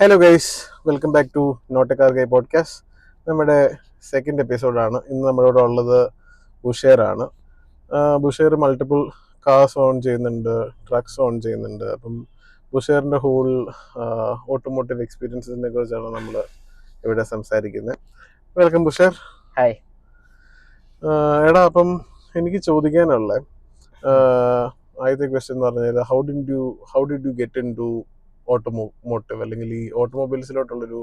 Hello guys, welcome back to not a car guy podcast. നമ്മുടെ second എപ്പിസോഡാണ്. ഇന്ന് നമ്മളോട് ഉള്ളത് ബുഷേറാണ്. ബുഷേർ മൾട്ടിപ്പിൾ കാർസ് ഓൺ ചെയ്യുന്നുണ്ട്, ട്രക്സ് ഓൺ ചെയ്യുന്നുണ്ട്. അപ്പം ബുഷേറിൻ്റെ ഹോൾ ഓട്ടോമോട്ടീവ് എക്സ്പീരിയൻസിനെ കുറിച്ചാണ് നമ്മൾ ഇവിടെ സംസാരിക്കുന്നത്. വെൽക്കം ബുഷേർ. ഹായ്. എടാ, അപ്പം എനിക്ക് ചോദിക്കാനുള്ള ആദ്യത്തെ ക്വസ്റ്റ്യൻ എന്ന് പറഞ്ഞാൽ how did you get into automotive, അല്ലെങ്കിൽ ഈ ഓട്ടോമൊബൈൽസിലോട്ടുള്ളൊരു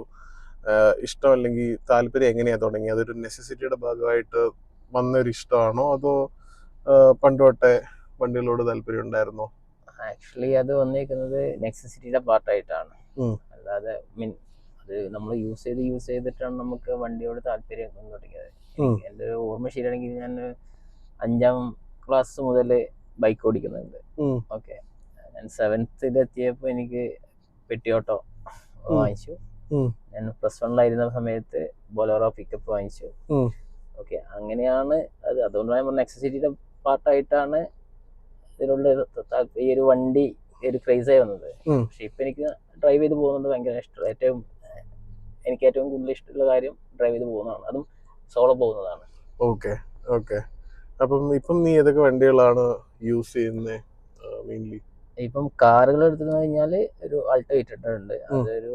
ഇഷ്ടം അല്ലെങ്കിൽ താല്പര്യം എങ്ങനെയാണ് തുടങ്ങി? അതൊരു നെസസിറ്റിയുടെ ഭാഗമായിട്ട് വന്നൊരു ഇഷ്ടമാണോ, അതോ പണ്ട് തൊട്ടേ വണ്ടികളോട് താല്പര്യം ഉണ്ടായിരുന്നോ? ആക്ച്വലി അത് വന്നേക്കുന്നത് നെസസിറ്റിയുടെ പാർട്ടായിട്ടാണ്. അല്ലാതെ അത് നമ്മൾ യൂസ് ചെയ്തിട്ടാണ് നമുക്ക് വണ്ടിയോട് താല്പര്യം തുടങ്ങിയത്. എൻ്റെ ഒരു ഓർമ്മ ശരിയാണെങ്കിൽ ഞാൻ 5ാം ക്ലാസ് മുതൽ ബൈക്ക് ഓടിക്കുന്നുണ്ട്. ഓക്കെ, ഞാൻ 7th എത്തിയപ്പോൾ എനിക്ക് പെട്ടി ഓട്ടോ വാങ്ങിച്ചു. ഞാൻ +1 സമയത്ത് ബൊലേറോ പിക്കപ്പ് വാങ്ങിച്ചു. ഓക്കെ, അങ്ങനെയാണ് അത്. അതുകൊണ്ടാണ് നെസസിറ്റിയുടെ പാർട്ടായിട്ടാണ് ഇതിനുള്ള ഈ ഒരു വണ്ടി ഒരു ക്രേസായി വന്നത്. പക്ഷെ ഇപ്പൊ എനിക്ക് ഡ്രൈവ് ചെയ്ത് പോകുന്നത് ഭയങ്കര ഇഷ്ടം. എനിക്ക് ഏറ്റവും കൂടുതൽ ഇഷ്ടമുള്ള കാര്യം ഡ്രൈവ് ചെയ്ത് പോകുന്നതാണ്, അതും സോളോ പോകുന്നതാണ്. Okay okay. അപ്പം ഇപ്പം നീ ഏതൊക്കെ വണ്ടികളാണ് യൂസ് ചെയ്യുന്നത് മെയിൻലി? ഇപ്പം കാറുകൾ എടുത്തു കഴിഞ്ഞാല് ഒരു ആൾട്ടോ 800 ഉണ്ട്. അതൊരു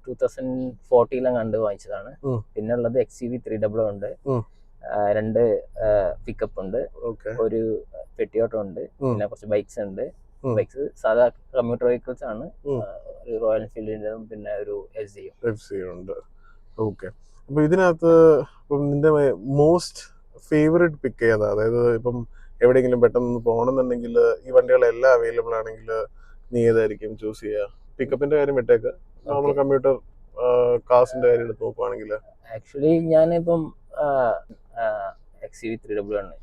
2014 കണ്ട് വാങ്ങിച്ചതാണ്. പിന്നെ ഉള്ളത് XUV 300 ഉണ്ട്, 2 പിക്കപ്പ് ഉണ്ട്, ഒരു പെട്ടിയോട്ടോ ഉണ്ട്, പിന്നെ കുറച്ച് ബൈക്സ് ഉണ്ട്. ബൈക്സ് സാധാ കമ്മ്യൂട്ടർ വെഹിക്കിൾസ് ആണ്. ഒരു റോയൽ എൻഫീൽഡിന്റെയും പിന്നെ ഒരു FZ ഉണ്ട്. ഓക്കെ. അപ്പൊ ഇതിനകത്ത് ഇപ്പം നിന്റെ മോസ്റ്റ് ഫേവറേറ്റ് പിക്ക് ഏതാ? അതായത് ഇപ്പം എവിടെയെങ്കിലും പെട്ടെന്ന് പോകണമെന്നുണ്ടെങ്കിൽ ഈ വണ്ടികളെല്ലാം അവൈലബിൾ ആണെങ്കിൽ നീ ഏതായിരിക്കും ചൂസ് ചെയ്യുക? പിക്കപ്പിന്റെ കാര്യം വിട്ടേക്ക്, നോർമൽ കമ്പ്യൂട്ടർ കാർസിന്റെ കാര്യം എടുത്ത് നോക്കുവാണെങ്കിൽ. ആക്ച്വലി ഞാനിപ്പം XUV 300 ആണ്.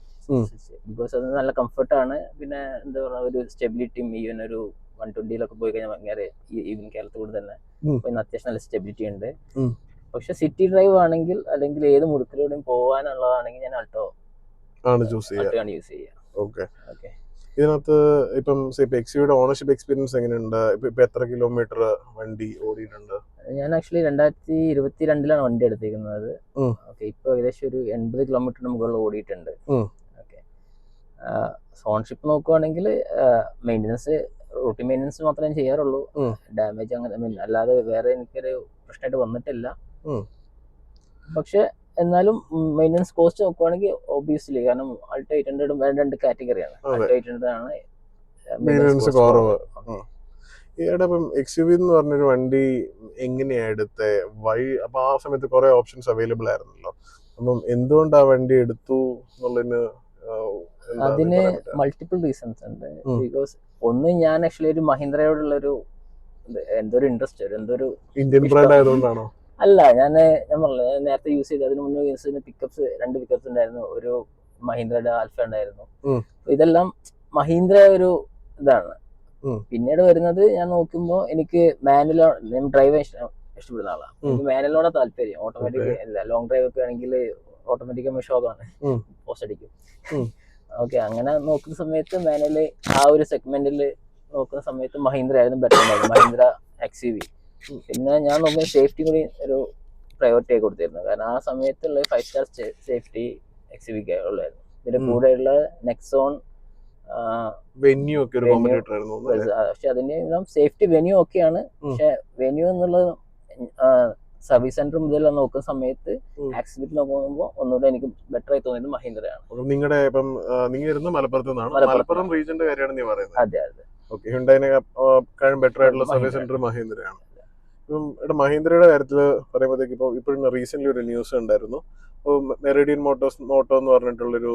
ബിക്കോസ് അത് നല്ല കംഫർട്ടാണ്. പിന്നെ എന്താ പറയുക, ഒരു സ്റ്റെബിലിറ്റിയും, ഈവൻ ഒരു 120 പോയി കഴിഞ്ഞാൽ ഭയങ്കര ഈവൻ കേരളത്തിൽ കൂടെ തന്നെ അത്യാവശ്യം നല്ല സ്റ്റെബിലിറ്റി ഉണ്ട്. പക്ഷെ സിറ്റി ഡ്രൈവ് ആണെങ്കിൽ അല്ലെങ്കിൽ ഏത് മുടുക്കിലൂടെയും പോകാനുള്ളതാണെങ്കിൽ ഞാൻ ആൾട്ടോ ആണ് യൂസ് ചെയ്യുക. ഓക്കെ. ഇതിനകത്ത് ഇപ്പം XUVയുടെ ഓണർഷിപ്പ് എക്സ്പീരിയൻസ് എങ്ങനെയുണ്ട്? ഇപ്പൊ എത്ര കിലോമീറ്റർ വണ്ടി ഓടിയിട്ടുണ്ട്? ഞാൻ ആക്ച്വലി 2022 വണ്ടി എടുത്തിരിക്കുന്നത്. ഓക്കെ, ഇപ്പൊ ഏകദേശം ഒരു 80 കിലോമീറ്ററിന് മുകളിൽ ഓടിയിട്ടുണ്ട്. ഓക്കെ, ഓണർഷിപ്പ് നോക്കുവാണെങ്കിൽ മെയിൻ്റനൻസ്, റൂട്ടീൻ മെയിൻ്റനൻസ് മാത്രമേ ചെയ്യാറുള്ളൂ. ഡാമേജ് അങ്ങനെ അല്ലാതെ വേറെ എനിക്കൊരു പ്രശ്നമായിട്ട് വന്നിട്ടില്ല. പക്ഷെ എന്നാലും മെയിൻ്റനൻസ് കോസ്റ്റ് നോക്കുവാണെങ്കിൽ ഒബിയസ്ലി, കാരണം ആൾട്ടോ 800 രണ്ട് കാറ്റഗറിയാണ്. ആൾട്ടോ 800 ആണ് മെയിൻ്റനൻസ് കുറവ്. ഇപ്പം XUV എന്ന് പറഞ്ഞൊരു വണ്ടി എങ്ങനെയാ എടുത്തേ? അപ്പൊ ആ സമയത്ത് കുറെ ഓപ്ഷൻസ് അവൈലബിൾ ആയിരുന്നല്ലോ. അപ്പം എന്തുകൊണ്ട് ആ വണ്ടി എടുത്തു എന്നുള്ളതിന് അതിന് മൾട്ടിപ്പിൾ റീസൺസ് ഉണ്ട്. ബിക്കോസ് ഒന്ന്, ഞാൻ ആക്ച്വലി ഒരു മഹീന്ദ്രയോടുള്ളൊരു എന്തൊരു ഇൻട്രസ്റ്റ്, എന്തൊരു ഇന്ത്യൻ ബ്രാൻഡ് ആയതുകൊണ്ടാണോ? അല്ല, ഞാൻ പറഞ്ഞില്ല, ഞാൻ നേരത്തെ യൂസ് ചെയ്ത് അതിന് മുന്നേ യൂസ് ചെയ്യുന്ന പിക്കപ്സ് 2 പിക്കപ്സ് ഉണ്ടായിരുന്നു. ഒരു മഹീന്ദ്രയുടെ ആൽഫ ഉണ്ടായിരുന്നു. ഇതെല്ലാം മഹീന്ദ്ര ഒരു ഇതാണ്. പിന്നീട് വരുന്നത് ഞാൻ നോക്കുമ്പോൾ എനിക്ക് മാനുവൽ ഡ്രൈവ് ഇഷ്ടപ്പെടുന്ന ആളാണ്. എനിക്ക് മാനുവലിനോടെ താല്പര്യം. ഓട്ടോമാറ്റിക് അല്ല, ലോങ് ഡ്രൈവ് ഒക്കെ ആണെങ്കിൽ ഓട്ടോമാറ്റിക് ഷോക്കാണ്, പോസ്റ്റ് അടിക്കും. ഓക്കെ, അങ്ങനെ നോക്കുന്ന സമയത്ത് മാനുവല് ആ ഒരു സെഗ്മെന്റിൽ നോക്കുന്ന സമയത്ത് മഹീന്ദ്ര ആയിരുന്നു ബെറ്റർ ഉണ്ടായിരുന്നു, മഹീന്ദ്ര XUV. പിന്നെ ഞാൻ നോക്കുമ്പോൾ സേഫ്റ്റി കൂടി ഒരു പ്രയോറിറ്റി ആയി കൊടുത്തിരുന്നു. കാരണം ആ സമയത്തുള്ള 5 സ്റ്റാർ സേഫ്റ്റി XUV ഉള്ളായിരുന്നു. ഇതിന്റെ കൂടെയുള്ള നെക്സോൺ വെന്യൂ ഒക്കെ പക്ഷെ അതിന്റെ സേഫ്റ്റി വെന്യൂ ഒക്കെയാണ്. പക്ഷെ വെന്യൂ എന്നുള്ളത് സർവീസ് സെന്റർ മുതൽ നോക്കുന്ന സമയത്ത് ആക്സിഡന്റ് നോക്കുമ്പോൾ ഒന്നുകൂടെ എനിക്ക് ബെറ്റർ ആയി തോന്നിയത് മഹീന്ദ്രയാണ്. നിങ്ങളുടെ ഇപ്പം നിങ്ങൾ മലപ്പുറത്ത് നിന്നാണ്, മലപ്പുറം റീജിയന്റെ കാര്യമാണ് നീ പറയുന്നത്? അതെ അതെ. ഓക്കെ, ഹ്യുണ്ടായിനെ ബെറ്റർ ആയിട്ടുള്ള സർവീസ് സെന്റർ മഹീന്ദ്രയാണ്. ഇപ്പം ഇവിടെ മഹീന്ദ്രയുടെ കാര്യത്തിൽ പറയുമ്പോഴത്തേക്ക് ഇപ്പോഴും റീസെന്റ് ഒരു ന്യൂസ് ഉണ്ടായിരുന്നു. മെറിഡിയൻ മോട്ടോ എന്ന് പറഞ്ഞിട്ടുള്ളൊരു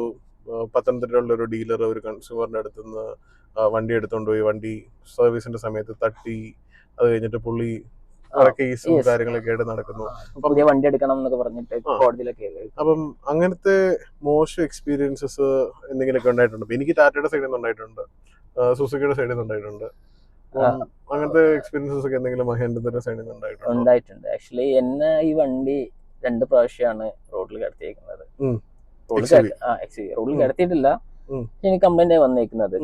പത്തനംതിട്ടയിലുള്ളൊരു ഡീലർ ഒരു കൺസ്യൂമറിന്റെ അടുത്ത് നിന്ന് വണ്ടി എടുത്തോണ്ട് പോയി. വണ്ടി സർവീസിന്റെ സമയത്ത് തട്ടി, അത് കഴിഞ്ഞിട്ട് പുള്ളി കേസും കാര്യങ്ങളൊക്കെ ആയിട്ട് നടക്കുന്നു. പുതിയ വണ്ടി എടുക്കണം എന്നൊക്കെ പറഞ്ഞിട്ട് കോടതിയിലൊക്കെ. അപ്പം അങ്ങനത്തെ മോശം എക്സ്പീരിയൻസസ് എന്തെങ്കിലുമൊക്കെ ഉണ്ടായിട്ടുണ്ട്? എനിക്ക് ടാറ്റയുടെ സൈഡിൽ നിന്ന് ഉണ്ടായിട്ടുണ്ട്, സുസുക്കിയുടെ സൈഡിൽ നിന്ന് ഉണ്ടായിട്ടുണ്ട്. അങ്ങനത്തെ എക്സ്പീരിയൻസസ് ഒക്കെ എന്തെങ്കിലും മഹേന്ദ്രയുടെ സൈഡിൽ നിന്ന് ഉണ്ടായിട്ടുണ്ട്? ആക്ച്വലി എന്നെ ഈ വണ്ടി 2 പ്രാവശ്യമാണ് റോഡിൽ കിടത്തിയേക്കുന്നത്. റോഡിൽ കിടത്തിയിട്ടില്ല, എനിക്ക് കംപ്ലൈന്റ് ആയി വന്നേക്കുന്നത്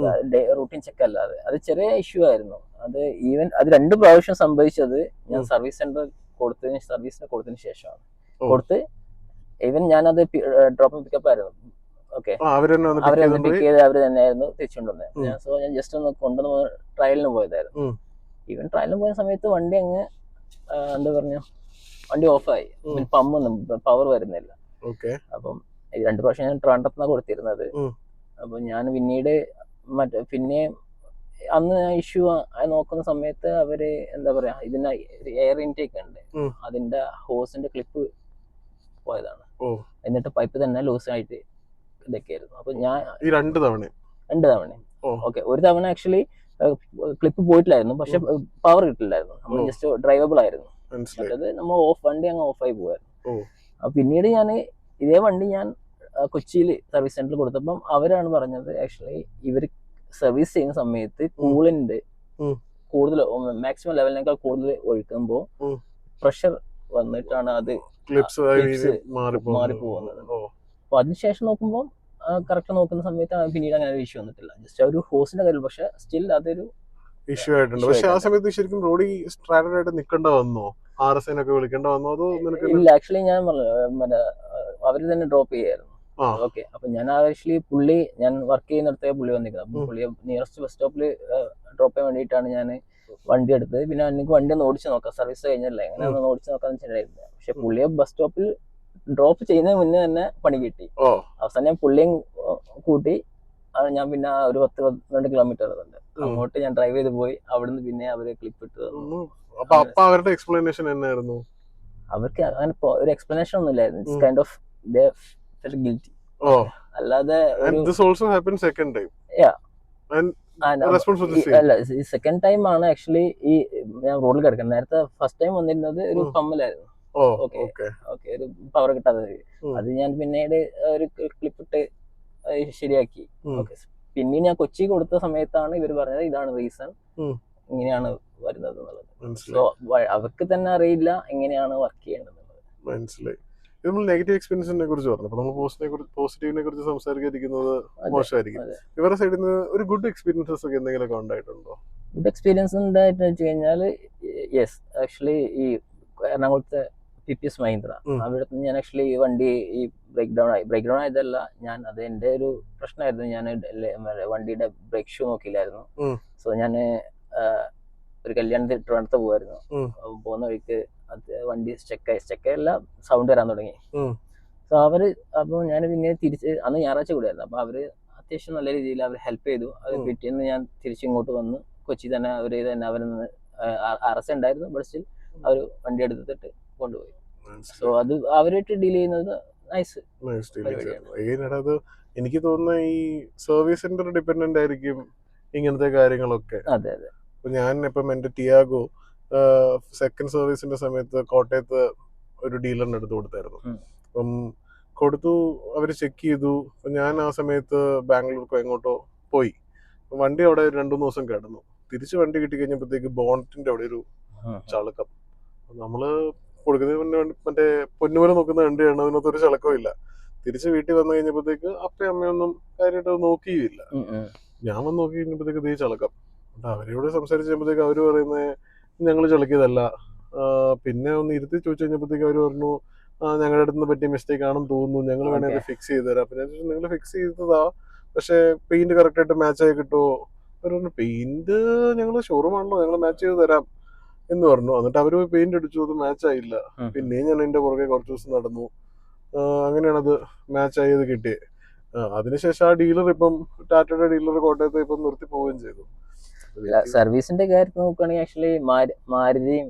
റൂട്ടീൻ ചെക്ക് അല്ലാതെ. അത് ചെറിയ ഇഷ്യൂ ആയിരുന്നു. അത് ഈവൻ അത് 2 പ്രാവശ്യം സംഭവിച്ചത് ഞാൻ സർവീസിന് കൊടുത്തതിന് ശേഷമാണ്. കൊടുത്ത് ഈവൻ ഞാനത് ഡ്രോപ്പ് പിക്കപ്പ് ആയിരുന്നു. ഓക്കെ, അവരെന്നെ പിക്ക് ചെയ്ത് അവർ തന്നെയായിരുന്നു തിരിച്ചുകൊണ്ടുവന്നത്. സോ ഞാൻ ജസ്റ്റ് ഒന്ന് കൊണ്ടുവന്ന് ട്രയലിന് പോയതായിരുന്നു. ഈവൻ ട്രയലിന് പോയ സമയത്ത് വണ്ടി അങ്ങ് എന്താ പറഞ്ഞ വണ്ടി ഓഫായി, പമ്പൊന്നും പവർ വരുന്നില്ല. അപ്പം 2 പ്രാവശ്യം ഞാൻ ട്രാൻഡ്രത്താണ് കൊടുത്തിരുന്നത്. അപ്പൊ ഞാൻ പിന്നീട് പിന്നെ അന്ന് ഇഷ്യൂ നോക്കുന്ന സമയത്ത് അവര് എന്താ പറയാ, ഇതിന് എയർ ഇൻടേക്ക് ഉണ്ട്, അതിന്റെ ഹോസിന്റെ ക്ലിപ്പ് പോയതാണ്. എന്നിട്ട് പൈപ്പ് തന്നെ ലൂസ് ആയിട്ട് ഇതൊക്കെയായിരുന്നു. അപ്പൊ ഞാൻ 2 തവണ ഓക്കെ, ഒരു തവണ ആക്ച്വലി ക്ലിപ്പ് പോയിട്ടില്ലായിരുന്നു, പക്ഷെ പവർ കിട്ടില്ലായിരുന്നു, നമ്മൾ ജസ്റ്റ് ഡ്രൈവബിൾ ആയിരുന്നു. മറ്റേത് നമ്മൾ വണ്ടി അങ്ങ് ഓഫായി പോവായിരുന്നു. അപ്പൊ പിന്നീട് ഞാൻ ഇതേ വണ്ടി ഞാൻ കൊച്ചിയിൽ സർവീസ് സെന്ററിൽ കൊടുത്തപ്പം അവരാണ് പറഞ്ഞത് ആക്ച്വലി ഇവർ സർവീസ് ചെയ്യുന്ന സമയത്ത് കൂളിന്റെ കൂടുതൽ മാക്സിമം ലെവലിനേക്കാൾ കൂടുതൽ ഒഴിക്കുമ്പോൾ പ്രഷർ വന്നിട്ടാണ് അത് മാറിപ്പോകുന്നത്. അപ്പൊ അതിനുശേഷം നോക്കുമ്പോൾ കറക്റ്റ് നോക്കുന്ന സമയത്ത് പിന്നീട് അങ്ങനെ ഒരു ഇഷ്യൂ വന്നിട്ടില്ല, ജസ്റ്റ് ഒരു ഹോസിന്റെ കാര്യം. പക്ഷെ സ്റ്റിൽ അതൊരു ഇഷ്യൂ ആയിട്ടുണ്ട്. പക്ഷെ ആ സമയത്ത് ശരിക്കും റോഡിൽ സ്ട്രാൻഡേർഡ് ആയിട്ട് നിൽക്കേണ്ട വന്നോ? RSI വിളിക്കേണ്ട വന്നോ? അതോ ഇല്ല, ആക്ച്വലി ഞാൻ അവര് തന്നെ ഡ്രോപ്പ് ചെയ്യായിരുന്നു. ഓക്കെ, അപ്പൊ ഞാൻ ആക്ച്വലി ഞാൻ വർക്ക് ചെയ്യുന്നിടത്തേ പുള്ളി വന്നിരിക്കുന്നത്. അപ്പൊ പുള്ളിയെ നിയറസ്റ്റ് ബസ് സ്റ്റോപ്പിൽ ഡ്രോപ്പ് ചെയ്യാൻ വേണ്ടിയിട്ടാണ് ഞാൻ വണ്ടി എടുത്തത്. പിന്നെ എനിക്ക് വണ്ടി ഒന്ന് ഓടിച്ച് നോക്കാം, സർവീസ് കഴിഞ്ഞല്ലേ, എങ്ങനെ ഒന്ന് ഓടിച്ച് നോക്കാന്ന് വെച്ചിട്ടുണ്ടായിരുന്നു. പക്ഷെ പുള്ളിയെ ബസ് സ്റ്റോപ്പിൽ ഡ്രോപ്പ് ചെയ്യുന്നതിന് മുന്നേ തന്നെ പണി കിട്ടി. അവസാനം ഞാൻ പുള്ളിയും കൂട്ടി ഞാൻ പിന്നെ ഒരു 10-12 കിലോമീറ്റർ ഉണ്ട് അങ്ങോട്ട് ഞാൻ ഡ്രൈവ് ചെയ്ത് പോയി. അവിടുന്ന് പിന്നെ അവര് ക്ലിപ്പ് ഇട്ട് തന്നു. അവരുടെ എക്സ്പ്ലനേഷൻ എന്നായിരുന്നു? അവർക്ക് അങ്ങനെ ഒരു എക്സ്പ്ലനേഷൻ ഒന്നും ഇല്ലായിരുന്നു. It's kind of they felt guilty. അല്ലാതെ അല്ല, ഈ സെക്കൻഡ് ടൈം ആണ് ആക്ച്വലി ഈ ഞാൻ റോഡിൽ കിടക്കുന്നത്. നേരത്തെ ഫസ്റ്റ് ടൈം വന്നിരുന്നത് ഒരു പമ്മലായിരുന്നു. ഓക്കെ, ഒരു പവർ കിട്ടാതെ അത് ഞാൻ പിന്നീട് ഒരു ക്ലിപ്പ് ഇട്ട് ശരിയാക്കി. ഓക്കെ, പിന്നീട് ഞാൻ കൊച്ചി കൊടുത്ത സമയത്താണ് ഇവർ പറഞ്ഞത് ഇതാണ് റീസൺ, ഇങ്ങനെയാണ് വരുന്നത് എന്നുള്ളത്. സോ അവർക്ക് തന്നെ അറിയില്ല എങ്ങനെയാണ് വർക്ക് ചെയ്യേണ്ടത്. മനസ്സിലായി. നമ്മൾ നെഗറ്റീവ് എക്സ്പീരിയൻസിനെ കുറിച്ച് പറഞ്ഞു, നമ്മൾ പോസിറ്റീവിനെ കുറിച്ച് സംസാരിക്കാതിരിക്കുന്നത് മോശമായിരിക്കും. ഇവരുടെ സൈഡിൽ നിന്ന് ഒരു ഗുഡ് എക്സ്പീരിയൻസസ് ഒക്കെ എന്തെങ്കിലും ഉണ്ടായിട്ടുണ്ടോ? ഗുഡ് എക്സ്പീരിയൻസ് ഉണ്ടായിട്ട് വെച്ച് കഴിഞ്ഞാൽ യെസ്, ആക്ച്വലി ഈ എറണാകുളത്തെ PPS മഹീന്ദ്ര, അവിടെ ഞാൻ ആക്ച്വലി ഈ വണ്ടി ഈ ബ്രേക്ക് ഡൗൺ ആയതല്ല, ഞാൻ അത് എൻ്റെ ഒരു പ്രശ്നമായിരുന്നു. ഞാൻ വണ്ടിയുടെ ബ്രേക്ക് ഷൂ നോക്കിയില്ലായിരുന്നു. സോ ഞാൻ ഒരു കല്യാണത്തിൽ ട്രിവാൻഡ്രത്ത് പോവായിരുന്നു. പോകുന്ന വഴിക്ക് അത് വണ്ടി സ്റ്റെക്കല്ല സൗണ്ട് വരാൻ തുടങ്ങി. സോ അപ്പോൾ ഞാൻ പിന്നെ തിരിച്ച് അന്ന് ഞായറാഴ്ച കൂടെയായിരുന്നു. അപ്പോൾ അവര് അത്യാവശ്യം നല്ല രീതിയിൽ അവർ ഹെൽപ്പ് ചെയ്തു. അത് പിറ്റേന്ന് ഞാൻ തിരിച്ചിങ്ങോട്ട് വന്ന് കൊച്ചി തന്നെ അവരൊന്ന് RSI ഉണ്ടായിരുന്നു, ബട്ട് സ്റ്റിൽ അവർ വണ്ടി എടുത്തിട്ട് കൊണ്ടുപോയി. സോ അത് അവരായിട്ട് ഡീൽ ചെയ്യുന്നത് നൈസ്. എനിക്ക് തോന്നുന്ന ഈ സർവീസ് സെന്റർ ഡിപെൻഡന്റ് ആയിരിക്കും ഇങ്ങനത്തെ കാര്യങ്ങളൊക്കെ. അതെ. ഞാൻ ഇപ്പം എന്റെ ടിയാഗോ സെക്കൻഡ് സർവീസിന്റെ സമയത്ത് കോട്ടയത്ത് ഒരു ഡീലറിന് എടുത്ത് കൊടുത്തായിരുന്നു. അപ്പം കൊടുത്തു, അവര് ചെക്ക് ചെയ്തു. ഞാൻ ആ സമയത്ത് ബാംഗ്ലൂർക്കോ എങ്ങോട്ടോ പോയി. വണ്ടി അവിടെ 2-3 ദിവസം കിടന്നു. തിരിച്ച് വണ്ടി കിട്ടി കഴിഞ്ഞപ്പോഴത്തേക്ക് ബോണറ്റിന്റെ അവിടെ ഒരു ചളക്കം. നമ്മള് കൊടുക്കുന്നതിന് മറ്റേ പൊന്നുപോലെ നോക്കുന്ന വണ്ടിയാണ്, അതിനകത്ത് ഒരു ചളക്കവും ഇല്ല. തിരിച്ച് വീട്ടിൽ വന്നു കഴിഞ്ഞപ്പോഴത്തേക്ക് അപ്പയും അമ്മയൊന്നും കാര്യമായിട്ട് നോക്കിയില്ല. ഞാൻ വന്ന് നോക്കി കഴിഞ്ഞപ്പോഴത്തേക്ക് ഇതേ ചളക്കം. അവരോട് സംസാരിച്ച് കഴിയുമ്പോഴത്തേക്ക് അവര് പറയുന്നത് ഞങ്ങൾ ചളിക്കിയതല്ല. പിന്നെ ഒന്ന് ഇരുത്തി ചോദിച്ചു കഴിഞ്ഞപ്പോഴത്തേക്ക് അവര് പറഞ്ഞു ഞങ്ങളുടെ അടുത്ത് നിന്ന് പറ്റിയ മിസ്റ്റേക്ക് ആണെന്ന് തോന്നുന്നു, ഞങ്ങൾ വേണേൽ അത് ഫിക്സ് ചെയ്ത് തരാം. പിന്നെ നിങ്ങൾ ഫിക്സ് ചെയ്തതാ, പക്ഷെ പെയിന്റ് കറക്റ്റ് ആയിട്ട് മാച്ച് ആയി കിട്ടുമോ? അവർ പറഞ്ഞു പെയിന്റ് ഞങ്ങൾ ഷോറൂം ആണല്ലോ, ഞങ്ങൾ മാച്ച് ചെയ്ത് തരാം എന്ന് പറഞ്ഞു. എന്നിട്ട് അവര് പെയിന്റ് അടിച്ചു, അത് മാച്ച് ആയില്ല. പിന്നെയും ഞാൻ അതിന്റെ പുറകെ കുറച്ച് ദിവസം നടന്നു. അങ്ങനെയാണ് അത് മാച്ച് ആയത് കിട്ടിയത്. അതിനുശേഷം ആ ഡീലർ ഇപ്പം ടാറ്റയുടെ ഡീലർ കോട്ടയത്ത് ഇപ്പം നിർത്തി പോവുകയും ചെയ്തു. സർവീസിന്റെ കാര്യത്തിൽ നോക്കുകയാണെങ്കിൽ ആക്ച്വലി മാരുതിയും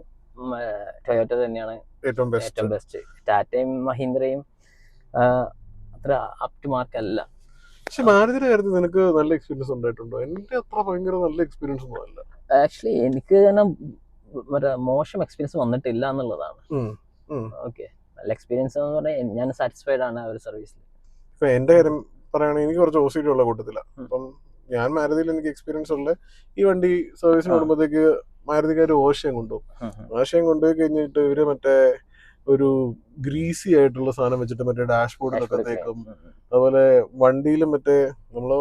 ടൊയോട്ട തന്നെയാണ് ഏറ്റവും ബെസ്റ്റ്. ടാറ്റയും മഹീന്ദ്രയും അത്ര അപ് ടു മാർക്ക് അല്ല. പക്ഷെ മാരുതിയുടെ കാര്യത്തിൽ നിനക്ക് നല്ല എക്സ്പീരിയൻസ് ഉണ്ടായിട്ടുണ്ടോ? എന്റെ അത്ര ഭയങ്കര നല്ല എക്സ്പീരിയൻസ് ഒന്നും അല്ല. ആക്ച്വലി എനിക്ക് തന്നെ മോശം എക്സ്പീരിയൻസ് വന്നിട്ടില്ല എന്നുള്ളതാണ്. ഓക്കെ, നല്ല എക്സ്പീരിയൻസ് എന്ന് പറഞ്ഞാൽ ഞാൻ സാറ്റിസ്ഫൈഡ് ആണ് ആ ഒരു സർവീസിൽ. ഇപ്പൊ എന്റെ കാര്യം പറയുകയാണെങ്കിൽ എനിക്ക് കുറച്ച് OCD ഉള്ള കൂട്ടത്തില്ല. അപ്പം ഞാൻ മാരുതിയിൽ എനിക്ക് എക്സ്പീരിയൻസ് ഉള്ള ഈ വണ്ടി സർവീസിന് കൊടുക്കുമ്പോഴത്തേക്ക് മാരുതിക്കാർ ഓശയം കൊണ്ടുപോയി കഴിഞ്ഞിട്ട് ഇവര് മറ്റേ ഒരു ഗ്രീസി ആയിട്ടുള്ള സാധനം വെച്ചിട്ട് മറ്റേ ഡാഷ്ബോർഡിലൊക്കെ തേക്കും. അതുപോലെ വണ്ടിയിലും മറ്റേ നമ്മള്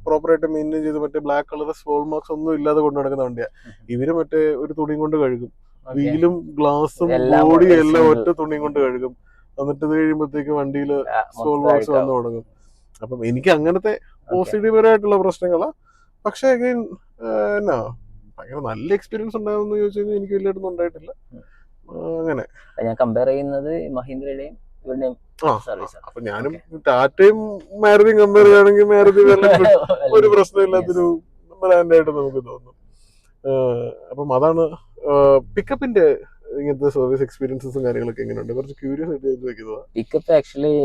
പ്രോപ്പറായിട്ട് മെയിൻറ്റെയിൻ ചെയ്ത് മറ്റേ ബ്ലാക്ക് കളർ സ്മോൾ മാർക്സ് ഒന്നും ഇല്ലാതെ കൊണ്ടു നടക്കുന്ന വണ്ടിയാണ്. ഇവര് മറ്റേ ഒരു തുണിയും കൊണ്ട് കഴുകും, വീലും ഗ്ലാസും ബോഡിയും എല്ലാം ഒറ്റ തുണിയും കൊണ്ട് കഴുകും. എന്നിട്ട് ഇത് കഴിയുമ്പോഴത്തേക്ക് വണ്ടിയിൽ സ്മോൾ മാർക്സ് വന്നു തുടങ്ങും. അപ്പം എനിക്ക് അങ്ങനത്തെ OCD പരമായിട്ടുള്ള പ്രശ്നങ്ങളാ. പക്ഷെ അഗൈൻ എന്നാ ഭയങ്കര നല്ല എക്സ്പീരിയൻസ് ഉണ്ടാകുമെന്ന് ചോദിച്ചു കഴിഞ്ഞാൽ എനിക്ക് വലിയായിട്ടൊന്നും ഉണ്ടായിട്ടില്ല. അങ്ങനെ ഞാൻ കമ്പയർ ചെയ്യുന്നത് മഹീന്ദ്രയുടെയും ഇവരുടെയും സർവീസ്. അപ്പൊ ഞാനും ടാറ്റയും മാരുതിയും കമ്പയർ ചെയ്യുകയാണെങ്കിൽ മാരുതി ഒരു പ്രശ്നമില്ലാത്തൊരു ബ്രാൻഡായിട്ട് നമുക്ക് തോന്നും. അപ്പം അതാണ് പിക്കപ്പിന്റെ ഇങ്ങനത്തെ സർവീസ് എക്സ്പീരിയൻസും കാര്യങ്ങളൊക്കെ എങ്ങനെയുണ്ട്? കുറച്ച് ക്യൂരിയസ് ആയിട്ട് ചോദിക്കുന്നത്. പിക്കപ്പ് ആക്ച്വലി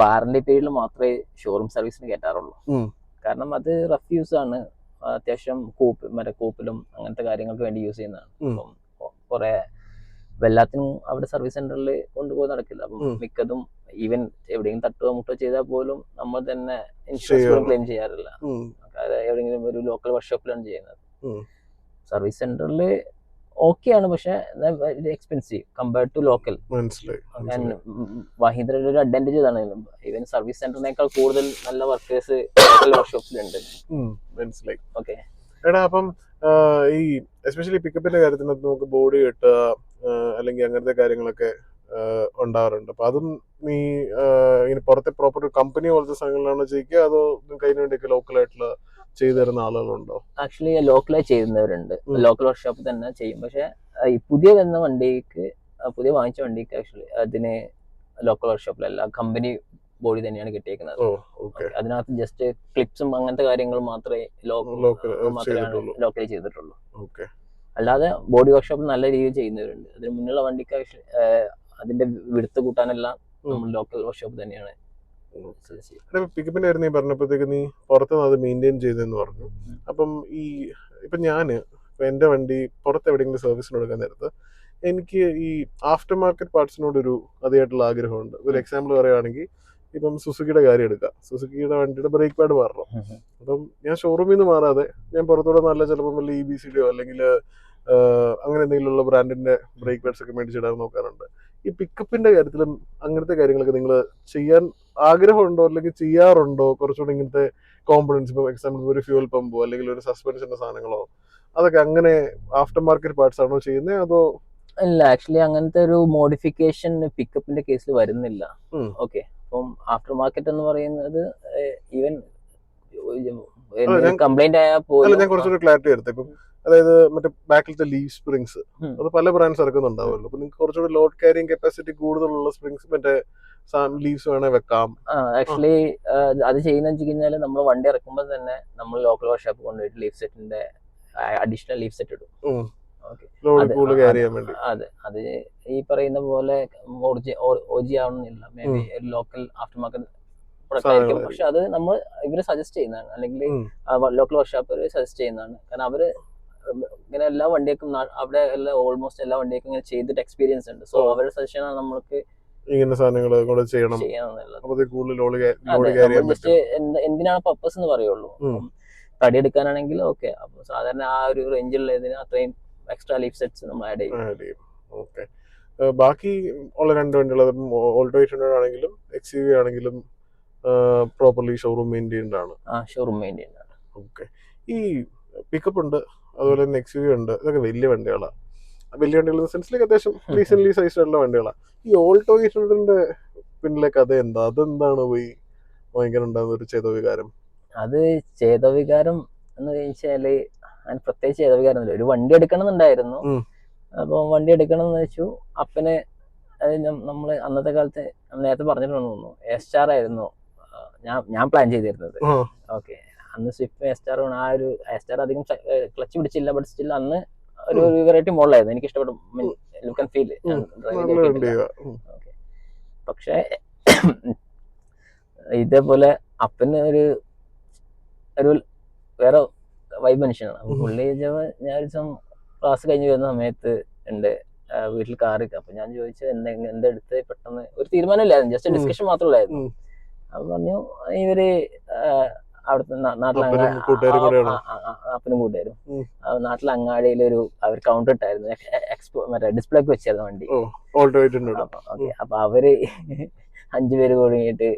വാറന്റി പീരീഡിൽ മാത്രമേ ഷോറൂം സർവീസിന് കയറ്റാറുള്ളൂ. കാരണം അത് റഫ് യൂസ് ആണ്, അത്യാവശ്യം കൂപ്പിലും അങ്ങനത്തെ കാര്യങ്ങൾക്ക് വേണ്ടി യൂസ് ചെയ്യുന്നതാണ്. അപ്പം കുറെ എല്ലാത്തിനും അവിടെ സർവീസ് സെന്ററിൽ കൊണ്ടുപോയി നടക്കില്ല. അപ്പം മിക്കതും ഈവൻ എവിടെയെങ്കിലും തട്ടുകയോ മുട്ടോ ചെയ്താൽ പോലും നമ്മൾ തന്നെ ഇൻഷുറൻസ് ക്ലെയിം ചെയ്യാറില്ല. എവിടെയെങ്കിലും ഒരു ലോക്കൽ വർക്ക്ഷോപ്പിലാണ് ചെയ്യുന്നത്. സർവീസ് സെന്ററിൽ ഓക്കെയാണ്, പക്ഷെ എക്സ്പെൻസീവ് കമ്പയർഡ് ടു ലോക്കൽ. മഹീന്ദ്രയുടെ ഒരു അഡ്വാൻറ്റേജ് ഇതാണ്, ഈവൻ സർവീസ് സെന്ററിനേക്കാൾ കൂടുതൽ നല്ല വർക്കേഴ്സ് ലോക്കൽ വർക്ക്ഷോപ്പിലുണ്ട്. മനസ്സിലായി. ഓക്കെ എടാ, അപ്പം ഈ എസ്പെഷ്യലി പിക്കപ്പിന്റെ കാര്യത്തിനകത്ത് നമുക്ക് ബോഡി കെട്ടുക അല്ലെങ്കിൽ അങ്ങനത്തെ കാര്യങ്ങളൊക്കെ ഉണ്ടാവാറുണ്ട്. അപ്പൊ അതും നീ ഇങ്ങനെ പുറത്തെ പ്രോപ്പർ കമ്പനി പോലത്തെ സ്ഥലങ്ങളിലാണോ ചെയ്യിക്കുക, അതോ നിങ്ങൾക്ക് അതിന് വേണ്ടിയൊക്കെ ലോക്കലായിട്ടുള്ള ചെയ്തു തരുന്ന ആളുകളുണ്ടോ? ആക്ച്വലി ലോക്കലായി ചെയ്യുന്നവരുണ്ട്, ലോക്കൽ വർക്ക്ഷോപ്പ് തന്നെ ചെയ്യും. പക്ഷെ ഈ പുതിയ വരുന്ന വണ്ടിക്ക്, പുതിയ വാങ്ങിച്ച വണ്ടിക്ക് ആക്ച്വലി അതിന് ലോക്കൽ വർക്ക്ഷോപ്പിലല്ല, കമ്പനി ബോഡി തന്നെയാണ് കിട്ടിയേക്കുന്നത്. അതിനകത്ത് ജസ്റ്റ് ക്ലിപ്സും അങ്ങനത്തെ കാര്യങ്ങൾ മാത്രമേ ലോക്കലി ചെയ്തിട്ടുള്ളൂ. അല്ലാതെ ബോഡി വർക്ക്ഷോപ്പ് നല്ല രീതിയിൽ ചെയ്യുന്നവരുണ്ട്. അതിന് മുന്നുള്ള വണ്ടിക്ക് അതിന്റെ വിടുത്ത് കൂട്ടാനെല്ലാം നമ്മൾ ലോക്കൽ വർക്ക്ഷോപ്പ് തന്നെയാണ്. പിക്കപ്പിന്റെ കാര്യം നീ പറഞ്ഞപ്പോഴത്തേക്ക് നീ പുറത്തുനിന്ന് അത് മെയിൻറ്റെയിൻ ചെയ്തെന്ന് പറഞ്ഞു. അപ്പം ഞാന് എന്റെ വണ്ടി പുറത്ത് എവിടെയെങ്കിലും സർവീസിന് കൊടുക്കാൻ നേരത്ത് എനിക്ക് ഈ ആഫ്റ്റർ മാർക്കറ്റ് പാർട്സിനോടൊരു അതിയായിട്ടുള്ള ആഗ്രഹമുണ്ട്. ഒരു എക്സാമ്പിൾ പറയുകയാണെങ്കിൽ ഇപ്പം സുസുക്കിയുടെ കാര്യം എടുക്കാം. സുസുക്കിയുടെ വണ്ടിയുടെ ബ്രേക്ക് പാഡ് മാറണം. അപ്പം ഞാൻ ഷോറൂമിൽ നിന്ന് മാറാതെ ഞാൻ പുറത്തൂടെ നല്ല ചിലപ്പോൾ വല്ല EBCയോ അല്ലെങ്കിൽ അങ്ങനെ എന്തെങ്കിലുമുള്ള ബ്രാൻഡിന്റെ ബ്രേക്ക് പാഡ്സ് ഒക്കെ മേടിച്ചിടാൻ നോക്കാറുണ്ട്. ഈ പിക്കപ്പിന്റെ കാര്യത്തിലും അങ്ങനത്തെ കാര്യങ്ങളൊക്കെ നിങ്ങൾ ചെയ്യാൻ ആഗ്രഹമുണ്ടോ അല്ലെങ്കിൽ ചെയ്യാറുണ്ടോ? കുറച്ചുകൂടി ഇങ്ങനത്തെ കോമ്പണൻസ്, ഇപ്പോൾ എക്സാമ്പിൾ ഒരു ഫ്യൂൽ പമ്പോ അല്ലെങ്കിൽ ഒരു സസ്പെൻഷന്റെ സാധനങ്ങളോ, അതൊക്കെ അങ്ങനെ ആഫ്റ്റർ മാർക്കറ്റ് പാർട്സ് ആണോ ചെയ്യുന്നത്, അതോ? ഇല്ല, ആക്ച്വലി അങ്ങനത്തെ ഒരു മോഡിഫിക്കേഷൻ പിക്കപ്പിന്റെ കേസിൽ വരുന്നില്ല. ഓക്കെ, അപ്പം ആഫ്റ്റർ മാർക്കറ്റ് എന്ന് പറയുന്നത് ഈവൻ കംപ്ലൈന്റ് ആയാൽ പോലും ഞാൻ കുറച്ചൊരു ക്ലാരിറ്റി എടുത്തു. ഇപ്പം അതായത് മറ്റേ ബാക്കിലത്തെ ലീവ് സ്പ്രിങ്സ് അത് പല ബ്രാൻഡ്സ് ഇറക്കുന്നുണ്ടാവുമല്ലോ. അപ്പൊ നിങ്ങൾക്ക് കുറച്ചുകൂടി ലോഡ് ക്യാരിങ് കപ്പാസിറ്റി കൂടുതലുള്ള സ്പ്രിങ്സ് മറ്റേ ലീവ്സ് വേണേ വെക്കാം. ആക്ച്വലി അത് ചെയ്യുന്ന വെച്ച് കഴിഞ്ഞാൽ നമ്മൾ വണ്ടി ഇറക്കുമ്പോൾ തന്നെ നമ്മൾ ലോക്കൽ വർക്ക്ഷോപ്പ് കൊണ്ടുപോയിട്ട് ലീവ് സെറ്റിന്റെ അഡീഷണൽ ലീവ് സെറ്റ് ഇടും. അതെ, അത് ഈ പറയുന്ന പോലെ OG ആവണമെന്നില്ല, may be local after market product ആയിരിക്കും. പക്ഷെ അത് നമ്മൾ ഇവര് സജസ്റ്റ് ചെയ്യുന്നതാണ്, അല്ലെങ്കിൽ ലോക്കൽ വർക്ക്ഷോപ്പ് സജസ്റ്റ് ചെയ്യുന്നതാണ്. കാരണം അവര് ഇങ്ങനെ എല്ലാ വണ്ടിയേക്കും അവിടെ ഓൾമോസ്റ്റ് എല്ലാ വണ്ടിയേക്കും ഇങ്ങനെ ചെയ്തിട്ട് എക്സ്പീരിയൻസ് ഉണ്ട്. സോ അവരുടെ സജഷനാണ് നമ്മൾക്ക് ഇങ്ങനെ സാധനങ്ങൾ ചെയ്യണം. ജസ്റ്റ് എന്തിനാണ് പർപ്പസ് എന്ന് പറയുള്ളൂ. തടി എടുക്കാനാണെങ്കിൽ ഓക്കെ, അപ്പൊ സാധാരണ ആ ഒരു റേഞ്ചിലുള്ളതിന് അത്രയും എക്സ്ട്രാ ലീഫ് സെറ്റ്സ് നമ്മൾ ആഡ് ചെയ്യും. ഓക്കെ, ബാക്കി ഉള്ള രണ്ട് വണ്ടികൾ ഓൾട്ടോ 800 ആണെങ്കിലും XUV ആണെങ്കിലും പ്രോപ്പർലി ഷോറൂം മെയിൻറ്റെയിൻഡ് ആണ്. ഷോറൂം മെയിൻറ്റെയിൻഡ് ആണ്. ഓക്കെ, ഈ പിക്കപ്പ് ഉണ്ട്, അതുപോലെ തന്നെ XUV ഉണ്ട്, ഇതൊക്കെ വലിയ വണ്ടികളാണ്. വലിയ വണ്ടികൾ സെൻസിലേക്ക് അത്യാവശ്യം റീസെന്റ് സൈസ് ആയിട്ടുള്ള വണ്ടികളാണ്. ഈ ഓൾട്ടോ 800ന്റെ പിന്നിലെ കഥ എന്താ? അതെന്താണ് പോയി ഭയങ്കര ഉണ്ടാകുന്ന ഒരു ചേതോവികാരം? അത് ചേതോവികാരം എന്ന് വെച്ചാല് പ്രത്യേകിച്ച് ചേതോവികാരം ഒരു വണ്ടി എടുക്കണം എന്നുണ്ടായിരുന്നു. അപ്പൊ വണ്ടി എടുക്കണം എന്ന് വെച്ചു. അപ്പന് നമ്മള് അന്നത്തെ കാലത്ത് നേരത്തെ പറഞ്ഞിട്ടുണ്ടെന്ന് തോന്നുന്നു, S-Star ആയിരുന്നു ഞാൻ പ്ലാൻ ചെയ്തിരുന്നത്. ഓക്കെ, അന്ന് സ്വിഫ്റ്റ് S-Star ആ ഒരു S-Star അധികം ക്ലച്ച് പിടിച്ചില്ല, ബട്ട് സ്റ്റിൽ അന്ന് ഒരു വെറൈറ്റി മോഡലായിരുന്നു, എനിക്ക് ഇഷ്ടപ്പെട്ടു. ലുക്ക് ആൻഡ് ഫീൽ പക്ഷെ ഇതേപോലെ അപ്പന് ഒരു വേറെ വൈബ് മനുഷ്യനാണ്. പുള്ളി ഞാൻ ഒരു ദിവസം ക്ലാസ് കഴിഞ്ഞ് വരുന്ന സമയത്ത് ഉണ്ട് വീട്ടിൽ കാറ്. അപ്പൊ ഞാൻ ചോദിച്ചു എന്തെടുത്ത്, പെട്ടെന്ന് ഒരു തീരുമാനമില്ലായിരുന്നു, ജസ്റ്റ് ഡിസ്കഷൻ മാത്രമല്ലായിരുന്നു. അപ്പൊ പറഞ്ഞു ഇവര് അവിടുത്തെ നാട്ടിലെ അപ്പനും കൂട്ടുകാരും നാട്ടിലെ അങ്ങാടിയിലൊരു അവർ കൗണ്ടർ ഇട്ടായിരുന്നു, മറ്റേ ഡിസ്പ്ലേ ഒക്കെ വെച്ചായിരുന്നു വണ്ടി. ഓക്കെ, അപ്പൊ അവര് 5 പേര് കൂടിയിട്ട്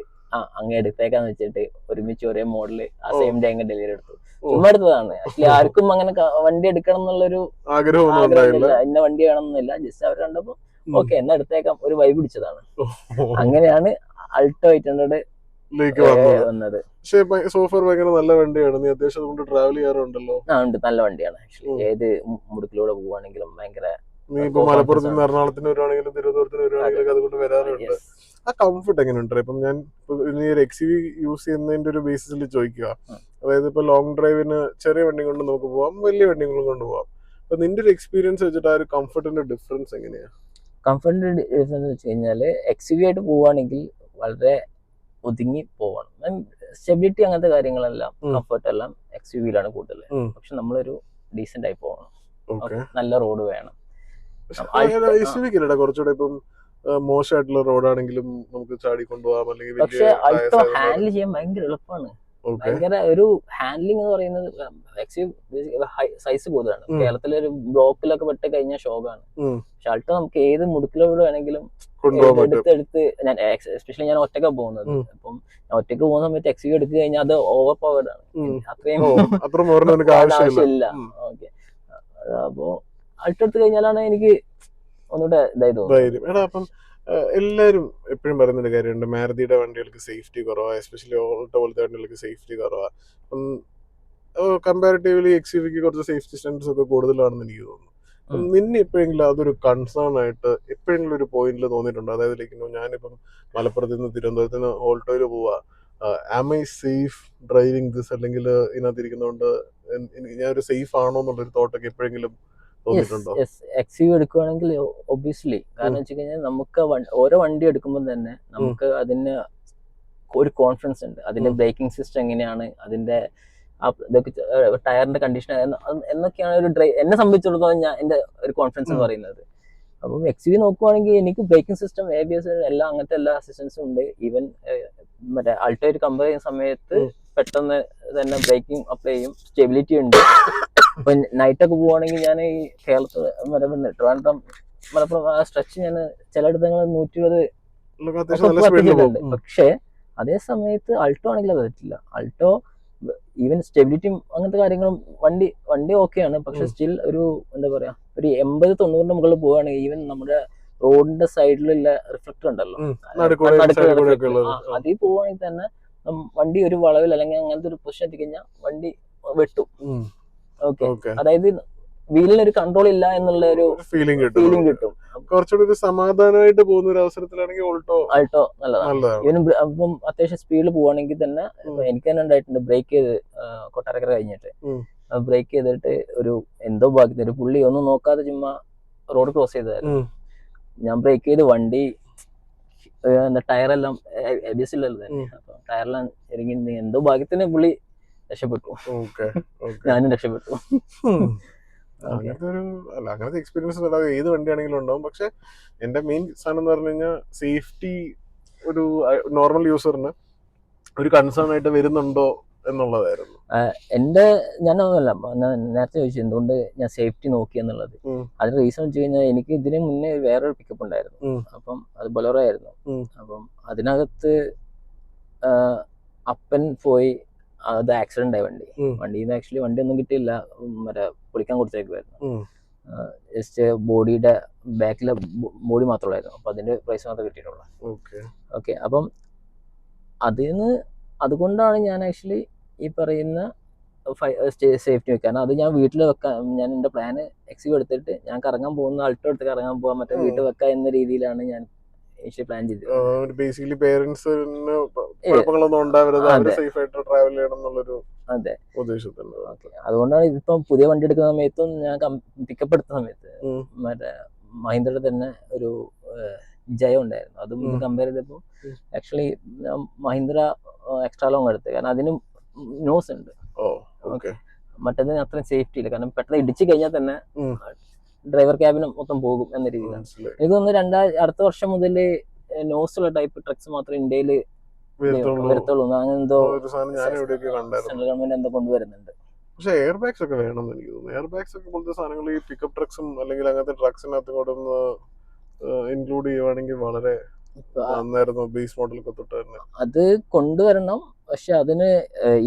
അങ്ങ് എടുത്തേക്കാന്ന് വെച്ചിട്ട് ഒരുമിച്ച് ഒരേ മോഡല് ആ സെയിം ഡേ അങ്ങ് ഡെലിവറി എടുത്തു. ചുമ്മാ എടുത്തതാണ്. ആക്ച്വലി ആർക്കും അങ്ങനെ വണ്ടി എടുക്കണം എന്നുള്ളൊരു ആഗ്രഹമൊന്നുമില്ല, ഇന്ന വണ്ടി വേണമെന്നില്ല. ജസ്റ്റ് അവർ കണ്ടപ്പോ ഓക്കെ എന്നാ എടുത്തേക്കാം, ഒരു വൈബ് പിടിച്ചതാണ്. അങ്ങനെയാണ് അൾട്ടോ 800 വന്നത്. സോഫർ ഭയങ്കര നല്ല വണ്ടിയാണ്. നീ അത്യാവശ്യം കൊണ്ട് ട്രാവൽ ചെയ്യാറുണ്ടല്ലോ. ഉണ്ട്, നല്ല വണ്ടിയാണ് ആക്ച്വലി. ഏത് മുടുക്കിലൂടെ പോവാണെങ്കിലും ഭയങ്കര. നീ ഇപ്പൊ മലപ്പുറത്ത് നിന്ന് എറണാകുളത്തിന് വരുവാണെങ്കിലും തിരുവനന്തപുരത്തിന് വരുവാണെങ്കിലും അതുകൊണ്ട് വരാറുണ്ട്. ആ കംഫർട്ട് എങ്ങനെയുണ്ട്? ഇപ്പം ഞാൻ നീ ഒരു XUV യൂസ് ചെയ്യുന്നതിന്റെ ഒരു ബേസിസിൽ ചോദിക്കുക. അതായത് ഇപ്പൊ ലോങ് ഡ്രൈവിന് ചെറിയ വണ്ടി കൊണ്ട് നമുക്ക് പോവാം, വലിയ വണ്ടികളും കൊണ്ട് പോവാം. അപ്പൊ നിന്റെ ഒരു എക്സ്പീരിയൻസ് വെച്ചിട്ട് ആ ഒരു കംഫർട്ടിന്റെ ഡിഫറൻസ് എങ്ങനെയാ? കംഫർട്ടിന്റെ ഡിഫറൻസ് വെച്ച് കഴിഞ്ഞാല് XUV ആയിട്ട് പോവാണെങ്കിൽ വളരെ ഒതുങ്ങി പോവണം. സ്റ്റെബിലിറ്റി അങ്ങനത്തെ കാര്യങ്ങളെല്ലാം കംഫർട്ട് എല്ലാം XUV-യിലാണ് കൂടുതൽ. പക്ഷെ നമ്മളൊരു ഡീസെന്റ് ആയി പോകണം, നല്ല റോഡ് വേണം. കുറച്ചുകൂടെ ഇപ്പം മോശമായിട്ടുള്ള റോഡാണെങ്കിലും നമുക്ക് ചാടി കൊണ്ടുപോകാം. അല്ലെങ്കിൽ പക്ഷെ അൾട്ടോ ഹാൻഡിൽ ചെയ്യാൻ ഭയങ്കര എളുപ്പമാണ്. ഭയങ്കര ഒരു ഹാൻഡ്ലിംഗ് എന്ന് പറയുന്നത് സൈസ് കൂടുതലാണ്. കേരളത്തിലെ ഒരു ബ്ലോക്കിലൊക്കെ പെട്ട് കഴിഞ്ഞാൽ ഷോക്കാണ്. പക്ഷെ അൾട്ടോ നമുക്ക് ഏത് മുടുക്കിലൂടെ വേണമെങ്കിലും എടുത്ത് ഞാൻ എസ്പെഷ്യലി ഞാൻ ഒറ്റയ്ക്കാണ് പോകുന്നത്. അപ്പം ഞാൻ ഒറ്റയ്ക്ക് പോകുന്ന സമയത്ത് XUV എടുത്തു കഴിഞ്ഞാൽ അത് ഓവർ പവർഡ് ആണ്. അത്രയും ആവശ്യമില്ല. ഓക്കെ, അപ്പോ അൾട്ടോ എടുത്തു കഴിഞ്ഞാലാണ് എനിക്ക് ഒന്നുകൂടെ ഇതായി തോന്നുന്നത്. എല്ലാരും എപ്പോഴും പറയുന്നൊരു കാര്യമുണ്ട്, മാരുതിയുടെ വണ്ടികൾക്ക് സേഫ്റ്റി കുറവാണ്, എസ്പെഷ്യലി ഓൾട്ടോ പോലത്തെ വണ്ടികൾക്ക് സേഫ്റ്റി കുറവാണ്. കമ്പാരിറ്റീവ്ലി XUV-ക്ക് കുറച്ച് സേഫ്റ്റി സ്റ്റാൻഡേർഡ്സ് ഒക്കെ കൂടുതലാണെന്ന് എനിക്ക് തോന്നുന്നു. നിന്നെ എപ്പോഴെങ്കിലും അതൊരു കൺസേൺ ആയിട്ട് എപ്പോഴെങ്കിലും ഒരു പോയിന്റിൽ തോന്നിയിട്ടുണ്ടോ? അതായത് ഞാനിപ്പം മലപ്പുറത്ത് നിന്ന് തിരുവനന്തപുരത്ത് നിന്ന് ഓൾട്ടോയിൽ പോവാ, am I safe driving this, അല്ലെങ്കിൽ ഇതിനകത്തിരിക്കുന്നതുകൊണ്ട് ഞാൻ ഒരു സേഫ് ആണോ എന്നുള്ളൊരു തോട്ടൊക്കെ എപ്പോഴെങ്കിലും തോന്നിയിട്ടുണ്ടോ? XUV എടുക്കുവാണെങ്കിൽ ഒബ്വിയസ്ലി, കാരണം വെച്ച് കഴിഞ്ഞാൽ നമുക്ക് ഓരോ വണ്ടി എടുക്കുമ്പോൾ തന്നെ നമുക്ക് അതിന് ഒരു കോൺഫിഡൻസ് ഉണ്ട്. അതിന്റെ ബ്രേക്കിംഗ് സിസ്റ്റം എങ്ങനെയാണ്, അതിന്റെ ടയറിന്റെ കണ്ടീഷൻ എന്നൊക്കെയാണ് ഒരു എന്നെ സംബന്ധിച്ചിടത്തോളം ഞാൻ എന്റെ ഒരു കോൺഫിഡൻസ് എന്ന് പറയുന്നത്. അപ്പം XUV നോക്കുവാണെങ്കിൽ എനിക്ക് ബ്രേക്കിംഗ് സിസ്റ്റം, ABS എല്ലാം അങ്ങനത്തെ എല്ലാ അസിസ്റ്റൻസും ഉണ്ട്. ഈവൻ മറ്റേ അൾട്ടോ ആയിട്ട് കമ്പയർ ചെയ്യുന്ന സമയത്ത് പെട്ടെന്ന് തന്നെ ബ്രേക്കിംഗ് അപ്ലൈ ചെയ്യും, സ്റ്റെബിലിറ്റി ഉണ്ട്. ഇപ്പൊ നൈറ്റൊക്കെ പോവാണെങ്കിൽ ഞാൻ ഈ കേരളത്തിൽ ട്രിവാൻഡ്രം മലപ്പുറം ആ സ്ട്രെച്ച് ഞാൻ ചിലയിടത്ത് 120 പക്ഷെ അതേ സമയത്ത് അൾട്ടോ ആണെങ്കിൽ അത് പറ്റില്ല. അൾട്ടോ ഈവൻ സ്റ്റെബിലിറ്റിയും അങ്ങനത്തെ കാര്യങ്ങളും വണ്ടി ഓക്കെയാണ്. പക്ഷെ സ്റ്റിൽ ഒരു എന്താ പറയാ, ഒരു 80-90 മുകളിൽ പോവുകയാണെങ്കിൽ ഈവൻ നമ്മുടെ റോഡിന്റെ സൈഡിലുള്ള റിഫ്ലക്ടർ ഉണ്ടല്ലോ, അതിൽ പോവുകയാണെങ്കിൽ തന്നെ വണ്ടി ഒരു വളവിൽ അല്ലെങ്കിൽ അങ്ങനത്തെ ഒരു പൊസിഷൻ എത്തിക്കഴിഞ്ഞാൽ വണ്ടി വെട്ടും. ഓക്കെ, അതായത് വീലിനൊരു കൺട്രോൾ ഇല്ല എന്നുള്ള ഒരു ഫീലിംഗ് കിട്ടും. കുറച്ചുകൂടി ഒരു സമാധാനമായിട്ട് പോകുന്ന ഒരു അവസരത്തിലാണെങ്കിൽ ആൾട്ടോ നല്ലതാണ്. അപ്പം അത്യാവശ്യം സ്പീഡിൽ പോവാണെങ്കിൽ തന്നെ എനിക്ക് തന്നെ ഉണ്ടായിട്ടുണ്ട്. ബ്രേക്ക് ചെയ്ത് കൊട്ടാരക്കര കഴിഞ്ഞിട്ട് ബ്രേക്ക് ചെയ്തിട്ട് ഒരു എന്തോ ഭാഗ്യത്തിന് ഒരു പുള്ളി ഒന്നും നോക്കാതെ ചുമ്മാ റോഡ് ക്രോസ് ചെയ്തായിരുന്നു. ഞാൻ ബ്രേക്ക് ചെയ്ത് വണ്ടി ടയറെല്ലാം ABS ഇല്ലല്ലോ തന്നെ, അപ്പൊ ടയറെല്ലാം ഇറങ്ങി എന്തോ ഭാഗ്യത്തിന് പുള്ളി രക്ഷപ്പെട്ടു, ഞാനും രക്ഷപ്പെട്ടു. അങ്ങനത്തെ എക്സ്പീരിയൻസ് ഏത് വണ്ടിയാണെങ്കിലും ഉണ്ടാവും. പക്ഷെ എന്റെ മെയിൻ സാധനം എന്ന് പറഞ്ഞു കഴിഞ്ഞാൽ സേഫ്റ്റി ഒരു നോർമൽ യൂസറിന് ഒരു കൺസേൺ ആയിട്ട് വരുന്നുണ്ടോ എന്നുള്ളതായിരുന്നു ഞാൻ നേരത്തെ ചോദിച്ചു എന്തുകൊണ്ട് ഞാൻ സേഫ്റ്റി നോക്കി എന്നുള്ളത്. അതിന് റീസൺ വെച്ച് കഴിഞ്ഞാൽ എനിക്ക് ഇതിന് മുന്നേ വേറൊരു പിക്കപ്പ് ഉണ്ടായിരുന്നു. അപ്പം അത് ബൊലേറോ ആയിരുന്നു. അപ്പം അതിനകത്ത് അപ്പൻ പോയി, അത് ആക്സിഡന്റ് ആയി വണ്ടിന്ന്. ആക്ച്വലി വണ്ടി ഒന്നും കിട്ടിയില്ല, മറ്റേ പൊളിക്കാൻ കൊടുത്തേക്കുമായിരുന്നു. ജസ്റ്റ് ബോഡിയുടെ ബാക്കിലെ ബോഡി മാത്രമായിരുന്നു. അപ്പൊ അതിന്റെ പ്രൈസ് മാത്രമേ കിട്ടിയിട്ടുള്ളൂ. ഓക്കെ, അപ്പം അതുകൊണ്ടാണ് ഞാൻ ആക്ച്വലി ഈ പറയുന്ന സേഫ്റ്റി വെക്കാൻ. അത് ഞാൻ വീട്ടിൽ വെക്കാൻ, ഞാൻ എന്റെ പ്ലാന് XUV എടുത്തിട്ട് ഞാൻ കറങ്ങാൻ പോകുന്ന അൾട്ടോ എടുത്ത് കറങ്ങാൻ പോകാൻ മറ്റേ വീട്ടിൽ വെക്കാം എന്ന രീതിയിലാണ് ഞാൻ പ്ലാൻ ചെയ്തത്. ബേസിക്കലി പേരന്റ്സിന് കുഴപ്പങ്ങളൊന്നും ഉണ്ടാവരുത്, അവര് സേഫ് ആയിട്ട് ട്രാവൽ ചെയ്യണം എന്നുള്ളൊരു ഉദ്ദേശത്തില്. അതുകൊണ്ടാണ് ഇപ്പം പുതിയ വണ്ടി എടുക്കുന്ന സമയത്തും ഞാൻ പിക്കപ്പ് എടുത്ത സമയത്ത് മറ്റേ മഹീന്ദ്രയുടെ തന്നെ ഒരു ജയം ഉണ്ടായിരുന്നു. അതും കമ്പയർ ചെയ്തപ്പോൾ ആക്ച്വലി മഹീന്ദ്ര എക്സ്ട്രാ ലോങ് എടുത്ത്, കാരണം അതിന് നോസ് ഉണ്ട്. മറ്റേതിന് അത്രയും സേഫ്റ്റി ഇല്ല, കാരണം പെട്ടെന്ന് ഇടിച്ചു കഴിഞ്ഞാൽ തന്നെ ഡ്രൈവർ ക്യാബിനും മൊത്തം പോകും എന്ന രീതിയിലാണ്. എനിക്ക് തോന്നുന്നു അടുത്ത വർഷം മുതൽ നോസുള്ള ടൈപ്പ് ട്രക്സ് മാത്രമേ ഇന്ത്യയിൽ വരത്തുള്ളൂ. അങ്ങനെ എന്തോ സെൻട്രൽ ഗവൺമെന്റ് എന്തോ കൊണ്ടുവരുന്നുണ്ട്. പക്ഷെ എയർ ബാഗ്സ് ഒക്കെ വേണം എന്ന് എനിക്ക് തോന്നുന്നു. എയർ ബാഗ്സ് ഒക്കെ പോലത്തെ സാധനങ്ങൾ ഈ പിക്കപ്പ് ട്രക്സും അല്ലെങ്കിൽ അങ്ങനത്തെ ട്രക്സിനകത്ത് കൊണ്ടൊന്ന് ഇൻക്ലൂഡ് ചെയ്യുവാണെങ്കിൽ വളരെ വന്നായിരുന്നു ബേസ് മോഡലൊക്കെ തൊട്ട് തന്നെ. അത് കൊണ്ടുവരണം. പക്ഷെ അതിന്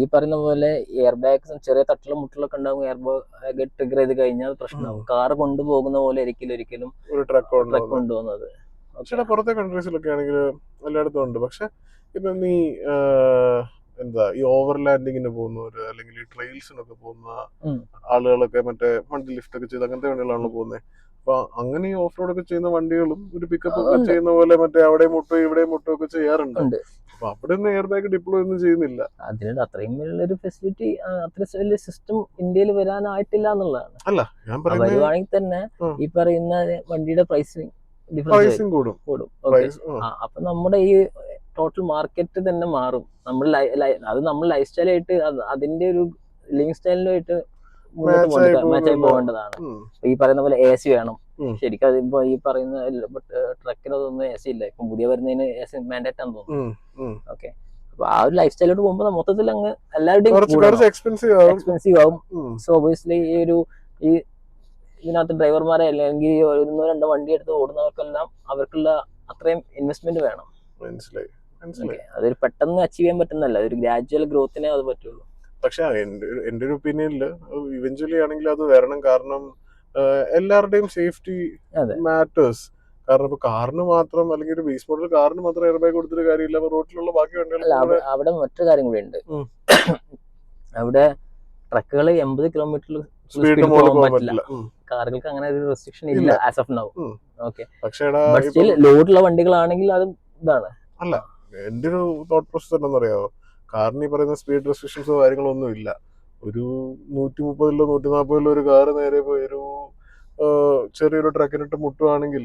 ഈ പറയുന്ന പോലെ എയർ ബാഗ്സും ചെറിയ തട്ടിലും മുട്ടിലൊക്കെ ഉണ്ടാവും. എയർ ബാഗ് ട്രിഗർ ചെയ്ത് കഴിഞ്ഞാൽ പ്രശ്നമാകും. കാറ് കൊണ്ടുപോകുന്ന പോലെ ഒരിക്കലും ഒരു ട്രക്ക് കൊണ്ടുപോകുന്നത്. പക്ഷേ പുറത്തെ കൺട്രീസിലൊക്കെ ആണെങ്കിൽ എല്ലായിടത്തും ഉണ്ട്. പക്ഷെ ഇപ്പൊ നീ എന്താ ഈ ഓവർ ലാൻഡിങ്ങിന് പോകുന്നവര് അല്ലെങ്കിൽ ഈ ട്രെയിൽസിനൊക്കെ പോകുന്ന ആളുകളൊക്കെ മറ്റേ വണ്ടി ലിഫ്റ്റ് ഒക്കെ ചെയ്ത് അങ്ങനത്തെ വണ്ടികളാണല്ലോ പോകുന്നത്. അപ്പൊ അങ്ങനെ ഈ ഓഫ് റോഡ് ഒക്കെ ചെയ്യുന്ന വണ്ടികളും ഒരു പിക്കപ്പ് ഒക്കെ ചെയ്യുന്ന പോലെ മറ്റേ അവിടെ മുട്ടോ ഇവിടെ മുട്ടോ ഒക്കെ ചെയ്യാറുണ്ട്. അപ്പൊ അവിടെ ഒന്നും എയർ ബാഗ് ഡിപ്ലോയ് ഒന്നും ചെയ്യുന്നില്ല. അതിന് അത്രയും വലിയൊരു ഫെസിലിറ്റി, അത്ര വലിയ സിസ്റ്റം ഇന്ത്യയിൽ വരാനായിട്ടില്ല എന്നുള്ളതാണ്. അല്ല ഞാൻ പറയുന്നത് വരുവാണെങ്കിൽ തന്നെ ഈ പറയുന്ന വണ്ടിയുടെ പ്രൈസിങ് കൂടും. അപ്പൊ നമ്മുടെ ഈ ടോട്ടൽ മാർക്കറ്റ് തന്നെ മാറും. നമ്മൾ ലൈഫ് സ്റ്റൈലായിട്ട് അതിന്റെ ഒരു ലിവിങ് സ്റ്റൈലിലായിട്ട് മാച്ചായി പോകേണ്ടതാണ്. ഈ പറയുന്ന പോലെ AC വേണം. ശരിക്കും അതിപ്പോ ഈ പറയുന്ന ട്രക്കിനൊന്നും AC ഇല്ല. ഇപ്പൊ പുതിയ വരുന്നതിന് AC മാൻഡേറ്റ് ആണെന്ന് തോന്നുന്നു. ഓക്കെ, അപ്പൊ ആ ഒരു ലൈഫ് സ്റ്റൈലോട്ട് പോകുമ്പോൾ മൊത്തത്തിൽ അങ്ങ് എല്ലാവരുടെയും എക്സ്പെൻസീവ് ആവും. സോ ഒബിയസ്ലി ഈ ഇതിനകത്ത് ഡ്രൈവർമാരെ അല്ലെങ്കിൽ 1-2 വണ്ടി എടുത്ത് ഓടുന്നവർക്കെല്ലാം അവർക്കുള്ള അത്രയും ഇൻവെസ്റ്റ്മെന്റ് വേണം. മനസ്സിലായി. അതൊരു പെട്ടെന്ന് അച്ചീവ് ചെയ്യാൻ പറ്റുന്നല്ല, ഒരു ഗ്രാജുവൽ ഗ്രോത്തിനെ അത് പറ്റുള്ളൂ. പക്ഷെ എന്റെ ഒരു ഒപ്പീനിയനില് ഇവഞ്ച്വലി ആണെങ്കിൽ അത് വരണം. കാരണം എല്ലാവരുടെയും സേഫ്റ്റി മാറ്റേഴ്സ്. കാരണം ഇപ്പൊ കാറിന് മാത്രം അല്ലെങ്കിൽ ഒരു ബേസ് മോഡൽ കാറിന് മാത്രം എയർ ബാഗ് കൊടുത്തിട്ട് കാര്യമില്ല. റോഡിലുള്ള ബാക്കി വണ്ടികൾ അവിടെ മറ്റൊരു കാര്യം കൂടി ഉണ്ട്. അവിടെ ട്രക്കുകൾ 80 കിലോമീറ്റർ സ്പീഡ് പോകാൻ പറ്റില്ല. കാറുകൾക്ക് അങ്ങനെ ഒരു റെസ്ട്രിക്ഷൻ ഇല്ല ആസ് ഓഫ് നൗ. ഓക്കെ, പക്ഷേ ലോഡുള്ള വണ്ടികളാണെങ്കിൽ അത് ഇതാണ്. അല്ല, എന്റെ ഒരു തോട്ട് പ്രോസസ് എന്താണെന്ന് അറിയാമോ? കാറിന് ഈ പറയുന്ന സ്പീഡ് റെസ്ട്രിക്ഷൻസോ കാര്യങ്ങളോ ഒന്നും ഇല്ല. ഒരു 130-ലോ 140-ലോ ഒരു കാറ് നേരെ പോയി ഒരു ചെറിയൊരു ട്രക്കിനിട്ട് മുട്ടുവാണെങ്കിൽ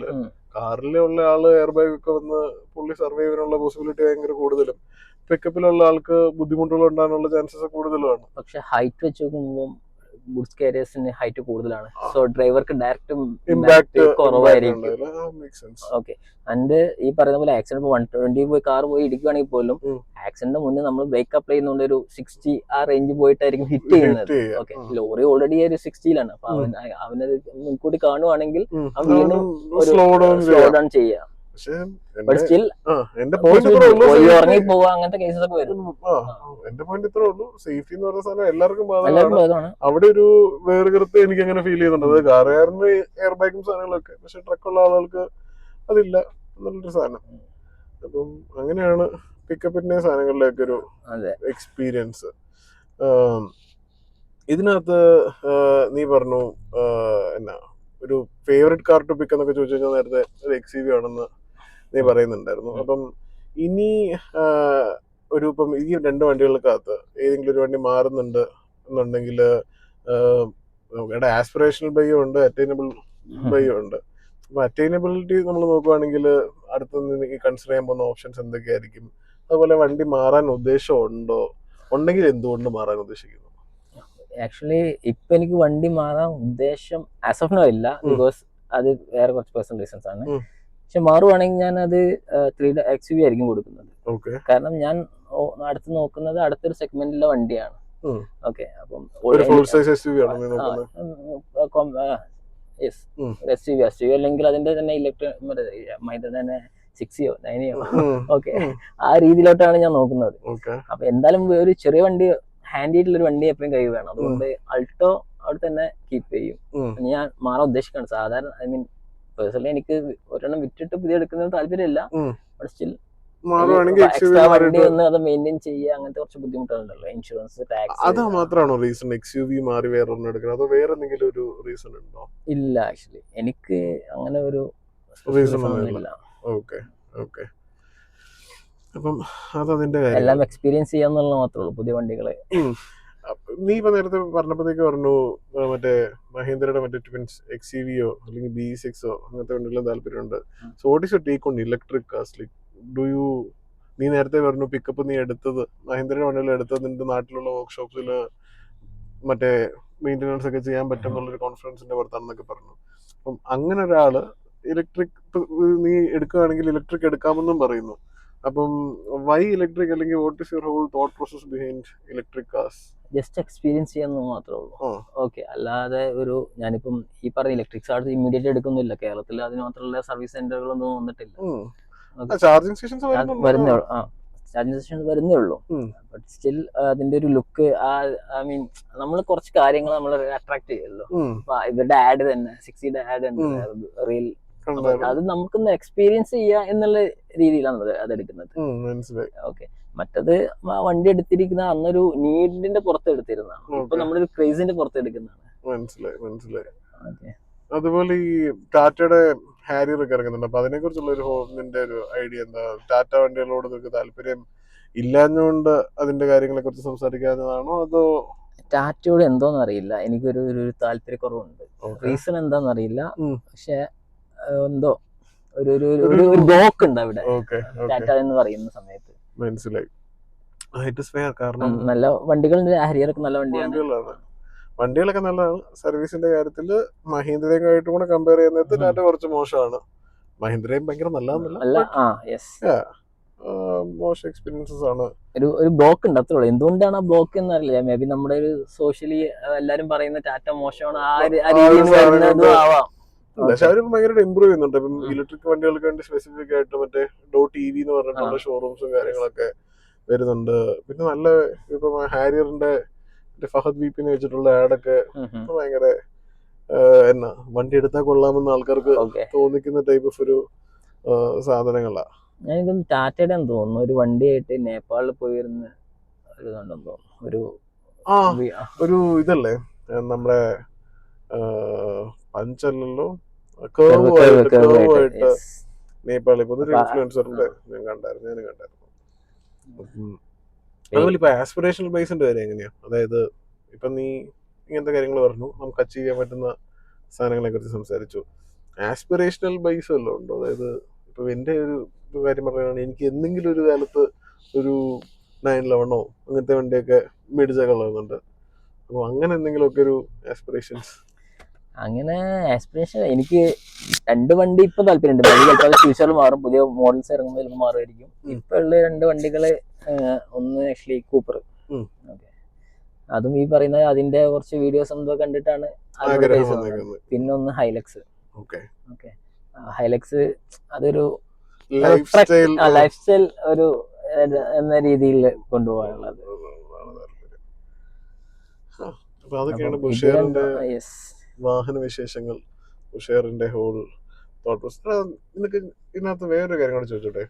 കാറിലുള്ള ആള് എയർ ബാഗ് ഒക്കെ വന്ന് പുള്ളി സർവൈവ് ചെയ്യാനുള്ള പോസിബിലിറ്റി ഭയങ്കര കൂടുതലും. പിക്കപ്പിലുള്ള ആൾക്ക് ബുദ്ധിമുട്ടുകൾ ഉണ്ടാകാനുള്ള ചാൻസസ് കൂടുതലുമാണ്. പക്ഷെ ഹൈറ്റ് വെച്ച് നോക്കുമ്പോൾ ഗുഡ്സ് കാരിയേഴ്സിന് ഹൈറ്റ് കൂടുതലാണ്. സോ ഡ്രൈവർക്ക് ഡയറക്റ്റ് ഇമ്പാക്ട് കുറവായിരിക്കും. ഓക്കെ, ആൻഡ് ഈ പറയുന്ന പോലെ ആക്സിഡന്റ് 120 പോയി കാർ പോയി ഇടിക്കുകയാണെങ്കിൽ പോലും ആക്സിഡന്റ് മുന്നേ നമ്മൾ ബ്രേക്ക് അപ്ലൈ ചെയ്യുന്നതുകൊണ്ട് ഒരു 60 ആ റേഞ്ച് പോയിട്ടായിരിക്കും ഹിറ്റ് ചെയ്യുന്നത്. ഓക്കെ, ലോറി ഓൾറെഡി ഒരു 60-ലാണ്. അപ്പൊ അവനത് മുൻകൂട്ടി കാണുവാണെങ്കിൽ അവൻ വീണ്ടും സ്ലോ ഡൗൺ ചെയ്യാം. ഉറങ്ങി പോവുക അങ്ങനത്തെ കേസസ് ഒക്കെ വരും. എന്റെ പോയിന്റ് ഇത്രേ ഉള്ളൂ. സേഫ്റ്റി എന്ന് പറയുന്ന സാധനം എല്ലാവർക്കും ബാധകമാണ്. അവിടെ ഒരു വേർതിരിവ് എനിക്ക് അങ്ങനെ ഫീൽ ചെയ്യുന്നുണ്ട്. കാറുകാരന് എയർ ബാഗും സാധനങ്ങളൊക്കെ, പക്ഷെ ട്രക്കുള്ള ആളുകൾക്ക് അതില്ല എന്നുള്ളൊരു സാധനം. അപ്പം അങ്ങനെയാണ് പിക്കപ്പിന്റെ സാധനങ്ങളിലേക്ക് ഒരു എക്സ്പീരിയൻസ്. ഇതിനകത്ത് നീ പറഞ്ഞു എന്നാ ഒരു ഫേവറേറ്റ് കാർ ടു പിക്ക് എന്നൊക്കെ ചോദിച്ചു കഴിഞ്ഞാൽ നേരത്തെ ഒരു XUV ആണെന്ന് നീ പറയുന്നുണ്ടായിരുന്നു. അപ്പം ഇനി ഇപ്പം ഈ 2 വണ്ടികൾക്കകത്ത് ഏതെങ്കിലും ഒരു വണ്ടി മാറുന്നുണ്ട് എന്നുണ്ടെങ്കിൽ ആസ്പിറേഷണൽ ബൈയും ഉണ്ട്, അറ്റൈനബിൾ ബൈയും ഉണ്ട്. അപ്പൊ അറ്റൈനബിലിറ്റി നമ്മൾ നോക്കുവാണെങ്കിൽ അടുത്ത് കൺസിഡർ ചെയ്യാൻ പോകുന്ന ഓപ്ഷൻസ് എന്തൊക്കെയായിരിക്കും? അതുപോലെ വണ്ടി മാറാൻ ഉദ്ദേശം ഉണ്ടെങ്കിൽ എന്തുകൊണ്ട് മാറാൻ ഉദ്ദേശിക്കുന്നു? ആക്ച്വലി ഇപ്പൊ എനിക്ക് വണ്ടി മാറാൻ ഉദ്ദേശം ആസ് ഓഫ് നോ ഇല്ല. ബിക്കോസ് അത് വേറെ കുറച്ച് പേഴ്സണൽ റീസൺസ് ആണ്. പക്ഷെ മാറുവാണെങ്കിൽ ഞാൻ അത് 3 XUV ആയിരിക്കും കൊടുക്കുന്നത്. കാരണം ഞാൻ അടുത്ത് നോക്കുന്നത് അടുത്തൊരു സെഗ്മെന്റിലെ വണ്ടിയാണ്. ഓക്കെ, അപ്പം SUV അല്ലെങ്കിൽ അതിന്റെ തന്നെ ഇലക്ട്രിക് മൈത്ര തന്നെ 6-യോ 9-യോ ഓക്കെ, ആ രീതിയിലോട്ടാണ് ഞാൻ നോക്കുന്നത്. അപ്പൊ എന്തായാലും ഒരു ചെറിയ വണ്ടി ഹാൻഡി ആയിട്ടുള്ള ഒരു വണ്ടി എപ്പോഴും കൈ വേണം. അതുകൊണ്ട് അൾട്ടോ അവിടെ തന്നെ കീപ്പ് ചെയ്യും. ഞാൻ മാറാൻ ഉദ്ദേശിക്കുകയാണ്. സാധാരണ ഐ മീൻ പേഴ്സണലി എനിക്ക് ഒരെണ്ണം വിറ്റിട്ട് പുതിയ എടുക്കുന്നതിന് താല്പര്യമില്ല. സ്റ്റിൽ എക്സ്ട്രാ വണ്ടി ഒന്ന് അത് മെയിൻറ്റെയിൻ ചെയ്യുക, അങ്ങനത്തെ കുറച്ച് ബുദ്ധിമുട്ടുകളുണ്ടല്ലോ, ഇൻഷുറൻസ്, ടാക്സ്. അത് മാത്രമാണോ റീസൺ XUV മാറി വേറെ ഒന്നും എടുക്കണം? അതോ വേറെ എന്തെങ്കിലും ഒരു റീസൺ ഉണ്ടോ? ഇല്ല, ആക്ച്വലി എനിക്ക് അങ്ങനെ ഒരു റീസൺ ഇല്ല. ഓക്കെ, അപ്പം അതതിന്റെ എല്ലാം എക്സ്പീരിയൻസ് ചെയ്യാന്നുള്ള മാത്രമേ ഉള്ളൂ പുതിയ വണ്ടികളെ. നീ ഇപ്പൊ നേരത്തെ പറഞ്ഞപ്പോഴത്തേക്ക് പറഞ്ഞു മറ്റേ മഹീന്ദ്രയുടെ മറ്റേ ട്വിൻസ് XUV-യോ അല്ലെങ്കിൽ BE6-ഓ അങ്ങനത്തെ വണ്ടികളും താല്പര്യമുണ്ട്. So what is your take on electric cars? Like നീ നേരത്തെ പറഞ്ഞു പിക്കപ്പ് നീ എടുത്തത് മഹീന്ദ്രയുടെ വണ്ടികൾ എടുത്തത് നിന്റെ നാട്ടിലുള്ള വർക്ക്ഷോപ്സിൽ മറ്റേ മെയിൻ്റെനൻസ് ഒക്കെ ചെയ്യാൻ പറ്റുന്നുള്ളൊരു കോൺഫിഡൻസിന്റെ പുറത്താണെന്നൊക്കെ പറഞ്ഞു. അപ്പം അങ്ങനെ ഒരാള് ഇലക്ട്രിക് നീ എടുക്കുകയാണെങ്കിൽ ഇലക്ട്രിക് എടുക്കാമെന്നും പറയുന്നു. അപ്പം വൈ ഇലക്ട്രിക്? അല്ലെങ്കിൽ what is your whole thought process behind electric cars? Just experience ചെയ്യാന്ന് മാത്രമേ ഉള്ളൂ. ഓക്കെ, അല്ലാതെ ഞാനിപ്പം ഈ പറഞ്ഞ ഇലക്ട്രിക് കാർസ് ഇമ്മീഡിയറ്റ് എടുക്കുന്നില്ല. കേരളത്തിൽ അതിന് മാത്രമുള്ള സർവീസ് സെന്ററുകളൊന്നും വന്നിട്ടില്ല. ചാർജിങ് സ്റ്റേഷൻസ് വരുന്നേ ഉള്ളൂ. ചാർജിങ് സ്റ്റേഷൻ വരുന്നേ ഉള്ളൂ. ബട്ട് സ്റ്റിൽ അതിന്റെ ഒരു ലുക്ക്, ഐ മീൻ നമ്മൾ കുറച്ച് കാര്യങ്ങൾ നമ്മൾ അട്രാക്ട് ചെയ്യുമല്ലോ. ഇവരുടെ ആഡ് തന്നെ 60 ആഡ് ഉണ്ട് റീൽ, അത് നമുക്കൊന്ന് എക്സ്പീരിയൻസ് ചെയ്യുക എന്നുള്ള രീതിയിലാണ് അതെടുക്കുന്നത്. ഓക്കെ, മറ്റത് വണ്ടി എടുത്തിരിക്കുന്ന അന്നൊരു നീഡിന്റെ പുറത്ത് എടുത്തിരുന്നതാണ്, ഇപ്പൊ നമ്മളൊരു ക്രേസിന്റെ പുറത്ത് എടുക്കുന്നതാണ്. മനസ്സിലായി. അതുപോലെ ഈ ടാറ്റയുടെ ഹാരിയർ ഒക്കെ ഇറങ്ങുന്നുണ്ട്, അപ്പൊ അതിനെ കുറിച്ചുള്ള ഒരു ഐഡിയ എന്താ? ടാറ്റ വണ്ടികളോട് നിങ്ങൾക്ക് താല്പര്യം ഇല്ലാഞ്ഞുകൊണ്ട് അതിന്റെ കാര്യങ്ങളെ കുറിച്ച് സംസാരിക്കാവുന്നതാണോ, അതോ? ടാറ്റയോട് എന്തോന്ന് അറിയില്ല, എനിക്കൊരു താല്പര്യക്കുറവുണ്ട്. റീസൺ എന്താന്ന് അറിയില്ല, പക്ഷെ എന്തോ ഒരു ബ്ലോക്ക് ഉണ്ട് അവിടെ ടാറ്റ എന്ന് പറയുന്ന സമയത്ത്. മനസ്സിലായി. നല്ല വണ്ടികളുണ്ട്, ഹാരിയറൊക്കെ നല്ല വണ്ടികളൊക്കെ നല്ലതാണ്. സർവീസിന്റെ കാര്യത്തിൽ മഹീന്ദ്രയുമായിട്ട് കൂടെ കമ്പയർ ചെയ്യുന്നത് ടാറ്റ കുറച്ച് മോശമാണ്. മഹീന്ദ്രയും ഭയങ്കര നല്ലതെന്നല്ല, മോശം എക്സ്പീരിയൻസസ് ആണ്. ഒരു ബ്ലോക്ക് ഉണ്ട്, അത്രേ ഉള്ളൂ. എന്തുകൊണ്ടാണ് ആ ബ്ലോക്ക് എന്നറിയില്ല. മേ ബി നമ്മുടെ ഒരു സോഷ്യലി എല്ലാരും പറയുന്ന ടാറ്റ മോശമാണ്, ആവാം. പക്ഷെ അവര് ഭയങ്കര ഇമ്പ്രൂവ് ചെയ്യുന്നുണ്ട്. ഇപ്പം ഇലക്ട്രിക് വണ്ടികൾക്ക് വേണ്ടി സ്പെസിഫിക് ആയിട്ട് മറ്റേ .EV എന്ന് പറഞ്ഞിട്ടുള്ള ഷോറൂംസും കാര്യങ്ങളൊക്കെ വരുന്നുണ്ട്. പിന്നെ നല്ല ഇപ്പൊ ഹാരിയറിന്റെ ഫഹദ് വീപ്പിനെ വെച്ചിട്ടുള്ള ആഡൊക്കെ ഭയങ്കര വണ്ടി എടുത്താൽ കൊള്ളാമെന്ന് ആൾക്കാർക്ക് തോന്നിക്കുന്ന ടൈപ്പ് ഓഫ് ഒരു സാധനങ്ങളാ. എനിക്കൊന്ന് ടാറ്റയുടെ തോന്നുന്നു ഒരു വണ്ടിയായിട്ട് നേപ്പാളിൽ പോയിരുന്ന ഒരു ഇതല്ലേ നമ്മുടെ പഞ്ചല്ലോ കേർവായിട്ട് നേപ്പാളിൽ പോകുന്ന ഇൻഫ്ലുവൻസറിന്റെ ഞാൻ കണ്ടായിരുന്നു. അതുപോലെ ഇപ്പൊ ആസ്പിറേഷണൽ ബേസിന്റെ കാര്യം എങ്ങനെയാ? അതായത് ഇപ്പൊ നീ ഇങ്ങനത്തെ കാര്യങ്ങൾ പറഞ്ഞു, നമുക്ക് അച്ചീവ് ചെയ്യാൻ പറ്റുന്ന സാധനങ്ങളെ കുറിച്ച് സംസാരിച്ചു. ആസ്പിറേഷണൽ ബേസ് വല്ലതും ഉണ്ടോ? അതായത് ഇപ്പൊ എന്റെ ഒരു കാര്യം പറയുകയാണെങ്കിൽ എനിക്ക് എന്തെങ്കിലും ഒരു കാലത്ത് ഒരു 911 അങ്ങനത്തെ വണ്ടിയൊക്കെ മേടിച്ചാൽ, അപ്പൊ അങ്ങനെ എന്തെങ്കിലുമൊക്കെ ഒരു ആസ്പിറേഷൻസ്? അങ്ങനെ ആസ്പിറേഷൻ എനിക്ക് 2 വണ്ടി ഇപ്പൊ താല്പര്യമുണ്ട്. ചിലപ്പോൾ ഫ്യൂച്ചറിൽ മാറും, പുതിയ മോഡൽസ് ഇറങ്ങുമ്പോൾ ചിലപ്പോൾ മാറുമായിരിക്കും. ഇപ്പൊ ഉള്ള 2 വണ്ടികള്, ഒന്ന് ആക്ച്വലി കൂപ്പർ, അതും ഈ പറയുന്ന അതിന്റെ കുറച്ച് വീഡിയോസ് എന്തോ കണ്ടിട്ടാണ്. പിന്നെ ഒന്ന് ഹൈലക്സ്. ഹൈലക്സ് അതൊരു ലൈഫ് സ്റ്റൈൽ ഒരു എന്ന രീതിയിൽ കൊണ്ടുപോകാനുള്ളത്. അതൊക്കെയാണ് ബുഷേറിന്റെ വാഹന വിശേഷങ്ങൾ, ബുഷേറിന്റെ ഹോൾ തോട്ട് പ്രോസസ്. നിനക്ക് ഇതിനകത്ത് വേറൊരു കാര്യം കൂടെ ചോദിച്ചോട്ടെ?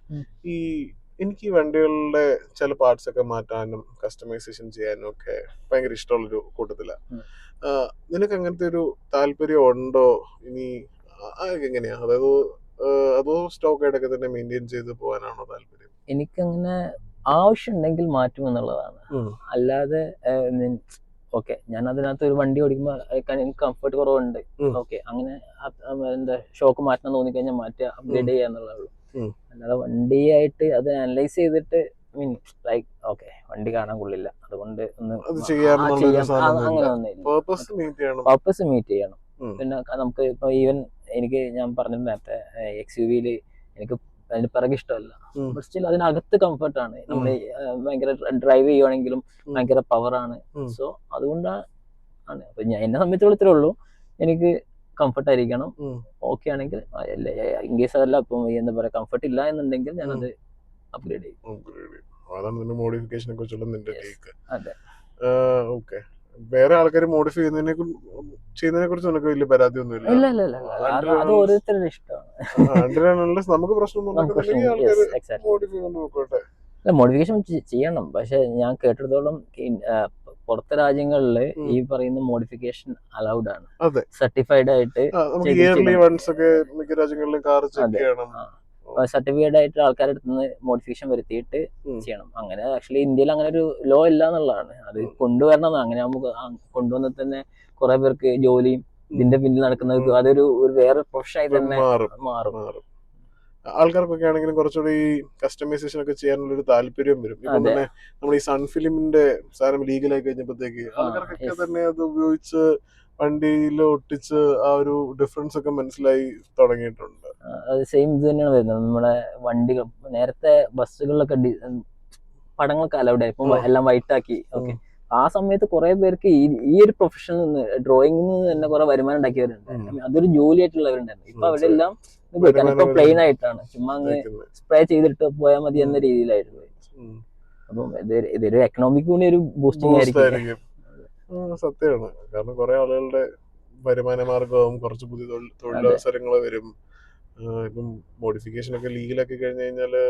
എനിക്ക് ഈ വണ്ടികളുടെ ചില പാർട്സ് ഒക്കെ മാറ്റാനും കസ്റ്റമൈസേഷൻ ചെയ്യാനും ഒക്കെ ഭയങ്കര ഇഷ്ടമുള്ളൊരു കൂട്ടത്തിലാണ്. നിനക്ക് അങ്ങനത്തെ ഒരു താല്പര്യം ഉണ്ടോ? ഇനി എങ്ങനെയാ, അതായത് അതോ സ്റ്റോക്ക് ആയിട്ടൊക്കെ തന്നെ മെയിൻറ്റെയിൻ ചെയ്ത് പോകാനാണോ താല്പര്യം? എനിക്കങ്ങനെ ആവശ്യമുണ്ടെങ്കിൽ മാറ്റും എന്നുള്ളതാണ്. അല്ലാതെ ഓക്കെ, ഞാൻ അതിനകത്ത് ഒരു വണ്ടി ഓടിക്കുമ്പോൾ എനിക്ക് കംഫർട്ട് കുറവുണ്ട്, ഓക്കെ, അങ്ങനെ എന്താ ഷോക്ക് മാറ്റണം തോന്നിക്കഴിഞ്ഞാൽ മാറ്റുക, അപ്ഗ്രേഡ് ചെയ്യുക എന്നുള്ളൂ. അല്ലാതെ വണ്ടിയായിട്ട് അത് അനലൈസ് ചെയ്തിട്ട് ലൈക്ക് ഓക്കെ വണ്ടി കാണാൻ കൊള്ളില്ല, അതുകൊണ്ട് ഒന്ന് അങ്ങനെ ഒന്നുമില്ല. പർപ്പസ് മീറ്റ് ചെയ്യണം. പിന്നെ നമുക്ക് ഇപ്പൊ ഈവൻ ഞാൻ പറഞ്ഞിട്ട് നേരത്തെ XUV എനിക്ക് അതിന് പിറകെ ഇഷ്ടമല്ല, ബട്ട് സ്റ്റിൽ അതിനകത്ത് കംഫർട്ടാണ്. നമ്മൾ ഭയങ്കര ഡ്രൈവ് ചെയ്യുവാണെങ്കിലും ഭയങ്കര പവറാണ്. സോ അതുകൊണ്ടാണ്. അപ്പൊ എന്നെ സംബന്ധിച്ചോളം ഇത്രേ ഉള്ളൂ, എനിക്ക് കംഫർട്ട് ആയിരിക്കണം. ഓക്കെ ആണെങ്കിൽ ഇൻ കേസ് അതല്ല, ഇപ്പം എന്താ പറയാ, കംഫർട്ട് ഇല്ല എന്നുണ്ടെങ്കിൽ ഞാനത് അപ്ഗ്രേഡ് ചെയ്യും. മോഡിഫിക്കേഷനെ കുറിച്ചുള്ള നിന്റെ ടേക്ക്. അതെ. ഓക്കെ, വേറെ ആൾക്കാർ മോഡിഫൈ ചെയ്യുന്നതിനെ കുറിച്ച് നമുക്ക് വലിയ പരാതി ഒന്നുമില്ല. അത് ഓരോരുത്തരുടെ ഇഷ്ടമാണ്. നമുക്ക് മോഡിഫിക്കേഷൻ ചെയ്യണം. പക്ഷെ ഞാൻ കേട്ടിടത്തോളം പുറത്തെ രാജ്യങ്ങളില് ഈ പറയുന്ന മോഡിഫിക്കേഷൻ അലൗഡ് ആണ്, സർട്ടിഫൈഡ് ആയിട്ട് സർട്ടിഫൈഡ് ആയിട്ട് ആൾക്കാരുടെ അടുത്ത് നിന്ന് മോഡിഫിക്കേഷൻ വരുത്തിയിട്ട് ചെയ്യണം. അങ്ങനെ ആക്ച്വലി ഇന്ത്യയിൽ അങ്ങനെ ഒരു ലോ ഇല്ല എന്നുള്ളതാണ്. അത് കൊണ്ടുവരണം. അങ്ങനെ നമുക്ക് കൊണ്ടുവന്നാൽ തന്നെ കുറെ പേർക്ക് ജോലിയും ഇതിന്റെ പിന്നിൽ നടക്കുന്നവർക്ക് അതൊരു വേറെ പ്രൊഫഷനായി തന്നെ മാറും. ആൾക്കാർക്കൊക്കെ ആണെങ്കിലും കുറച്ചുകൂടി കസ്റ്റമൈസേഷൻ ഒക്കെ ചെയ്യാനുള്ള ഒരു താല്പര്യം വരും. ഇപ്പൊ തന്നെ നമ്മൾ ഈ സൺ ഫിലിമിന്റെ സാധനം ലീഗലായി കഴിഞ്ഞപ്പോഴത്തേക്ക് ആൾക്കാർക്കൊക്കെ തന്നെ അത് ഉപയോഗിച്ച് വണ്ടിയിൽ ഒട്ടിച്ച് ആ ഒരു ഡിഫറൻസ് ഒക്കെ മനസ്സിലായി തുടങ്ങിയിട്ടുണ്ട്. അത് സെയിം ഇത് തന്നെയാണ് വരുന്നത്. നമ്മുടെ വണ്ടികൾ നേരത്തെ ബസ്സുകളിലൊക്കെ പടങ്ങളൊക്കെ അലൗഡ് ആയി, ഇപ്പൊ എല്ലാം വൈറ്റ് ആക്കി. ഓക്കെ, ആ സമയത്ത് കുറെ പേർക്ക് ഈ ഒരു പ്രൊഫഷനിൽ നിന്ന് ഡ്രോയിങ്ങിൽ നിന്ന് തന്നെ കുറെ വരുമാനം ഉണ്ടാക്കിയവരുണ്ട്. അതൊരു ജോലിയായിട്ടുള്ളവരുണ്ടായിരുന്നു. ഇപ്പൊ അവരെല്ലാം ഇപ്പൊ പ്ലെയിൻ ആയിട്ടാണ്, ചുമ്മാ അങ്ങ് സ്പ്രേ ചെയ്തിട്ട് പോയാൽ മതി എന്ന രീതിയിലായിട്ടുള്ളത്. അപ്പം ഇതൊരു എക്കണോമിക് കൂടി ഒരു ബൂസ്റ്റിംഗ് ആയിരിക്കും. സത്യമാണ്. കാരണം കുറെ ആളുകളുടെ വരുമാന മാർഗവും കുറച്ച് പുതിയ തൊഴിലവസരങ്ങൾ വരും. ഇപ്പം മോഡിഫിക്കേഷൻ ഒക്കെ ലീഗലാക്കി കഴിഞ്ഞു കഴിഞ്ഞാല്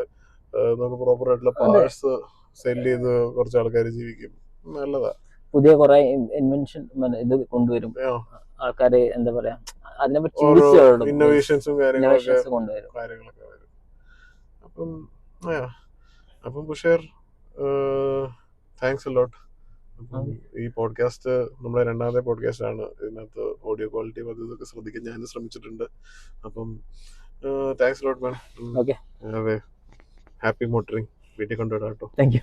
നമുക്ക് പ്രോപ്പർ ആയിട്ടുള്ള പാർട്സ് സെല് ചെയ്ത് കുറച്ച് ആൾക്കാർ ജീവിക്കും. നല്ലതാ. പുതിയ കുറെ ഇൻവെൻഷൻ ഇത് കൊണ്ടുവരും ആൾക്കാര്, എന്താ പറയാ, അതിനെപ്പറ്റി ഇന്നോവേഷൻസും കാര്യങ്ങളൊക്കെ വരും. അപ്പം ബുഷേർ, താങ്ക്സ് എ ലോട്ട്. ഈ പോഡ്കാസ്റ്റ് നമ്മുടെ 2ാമത്തെ പോഡ്കാസ്റ്റ് ആണ്. ഇതിനകത്ത് ഓഡിയോ ക്വാളിറ്റി ഇതൊക്കെ ശ്രദ്ധിക്കാൻ ഞാൻ ശ്രമിച്ചിട്ടുണ്ട്. അപ്പം thanks lot man. Happy motoring. വീട്ടിൽ കൊണ്ടുവിടാം കേട്ടോ. Thank U.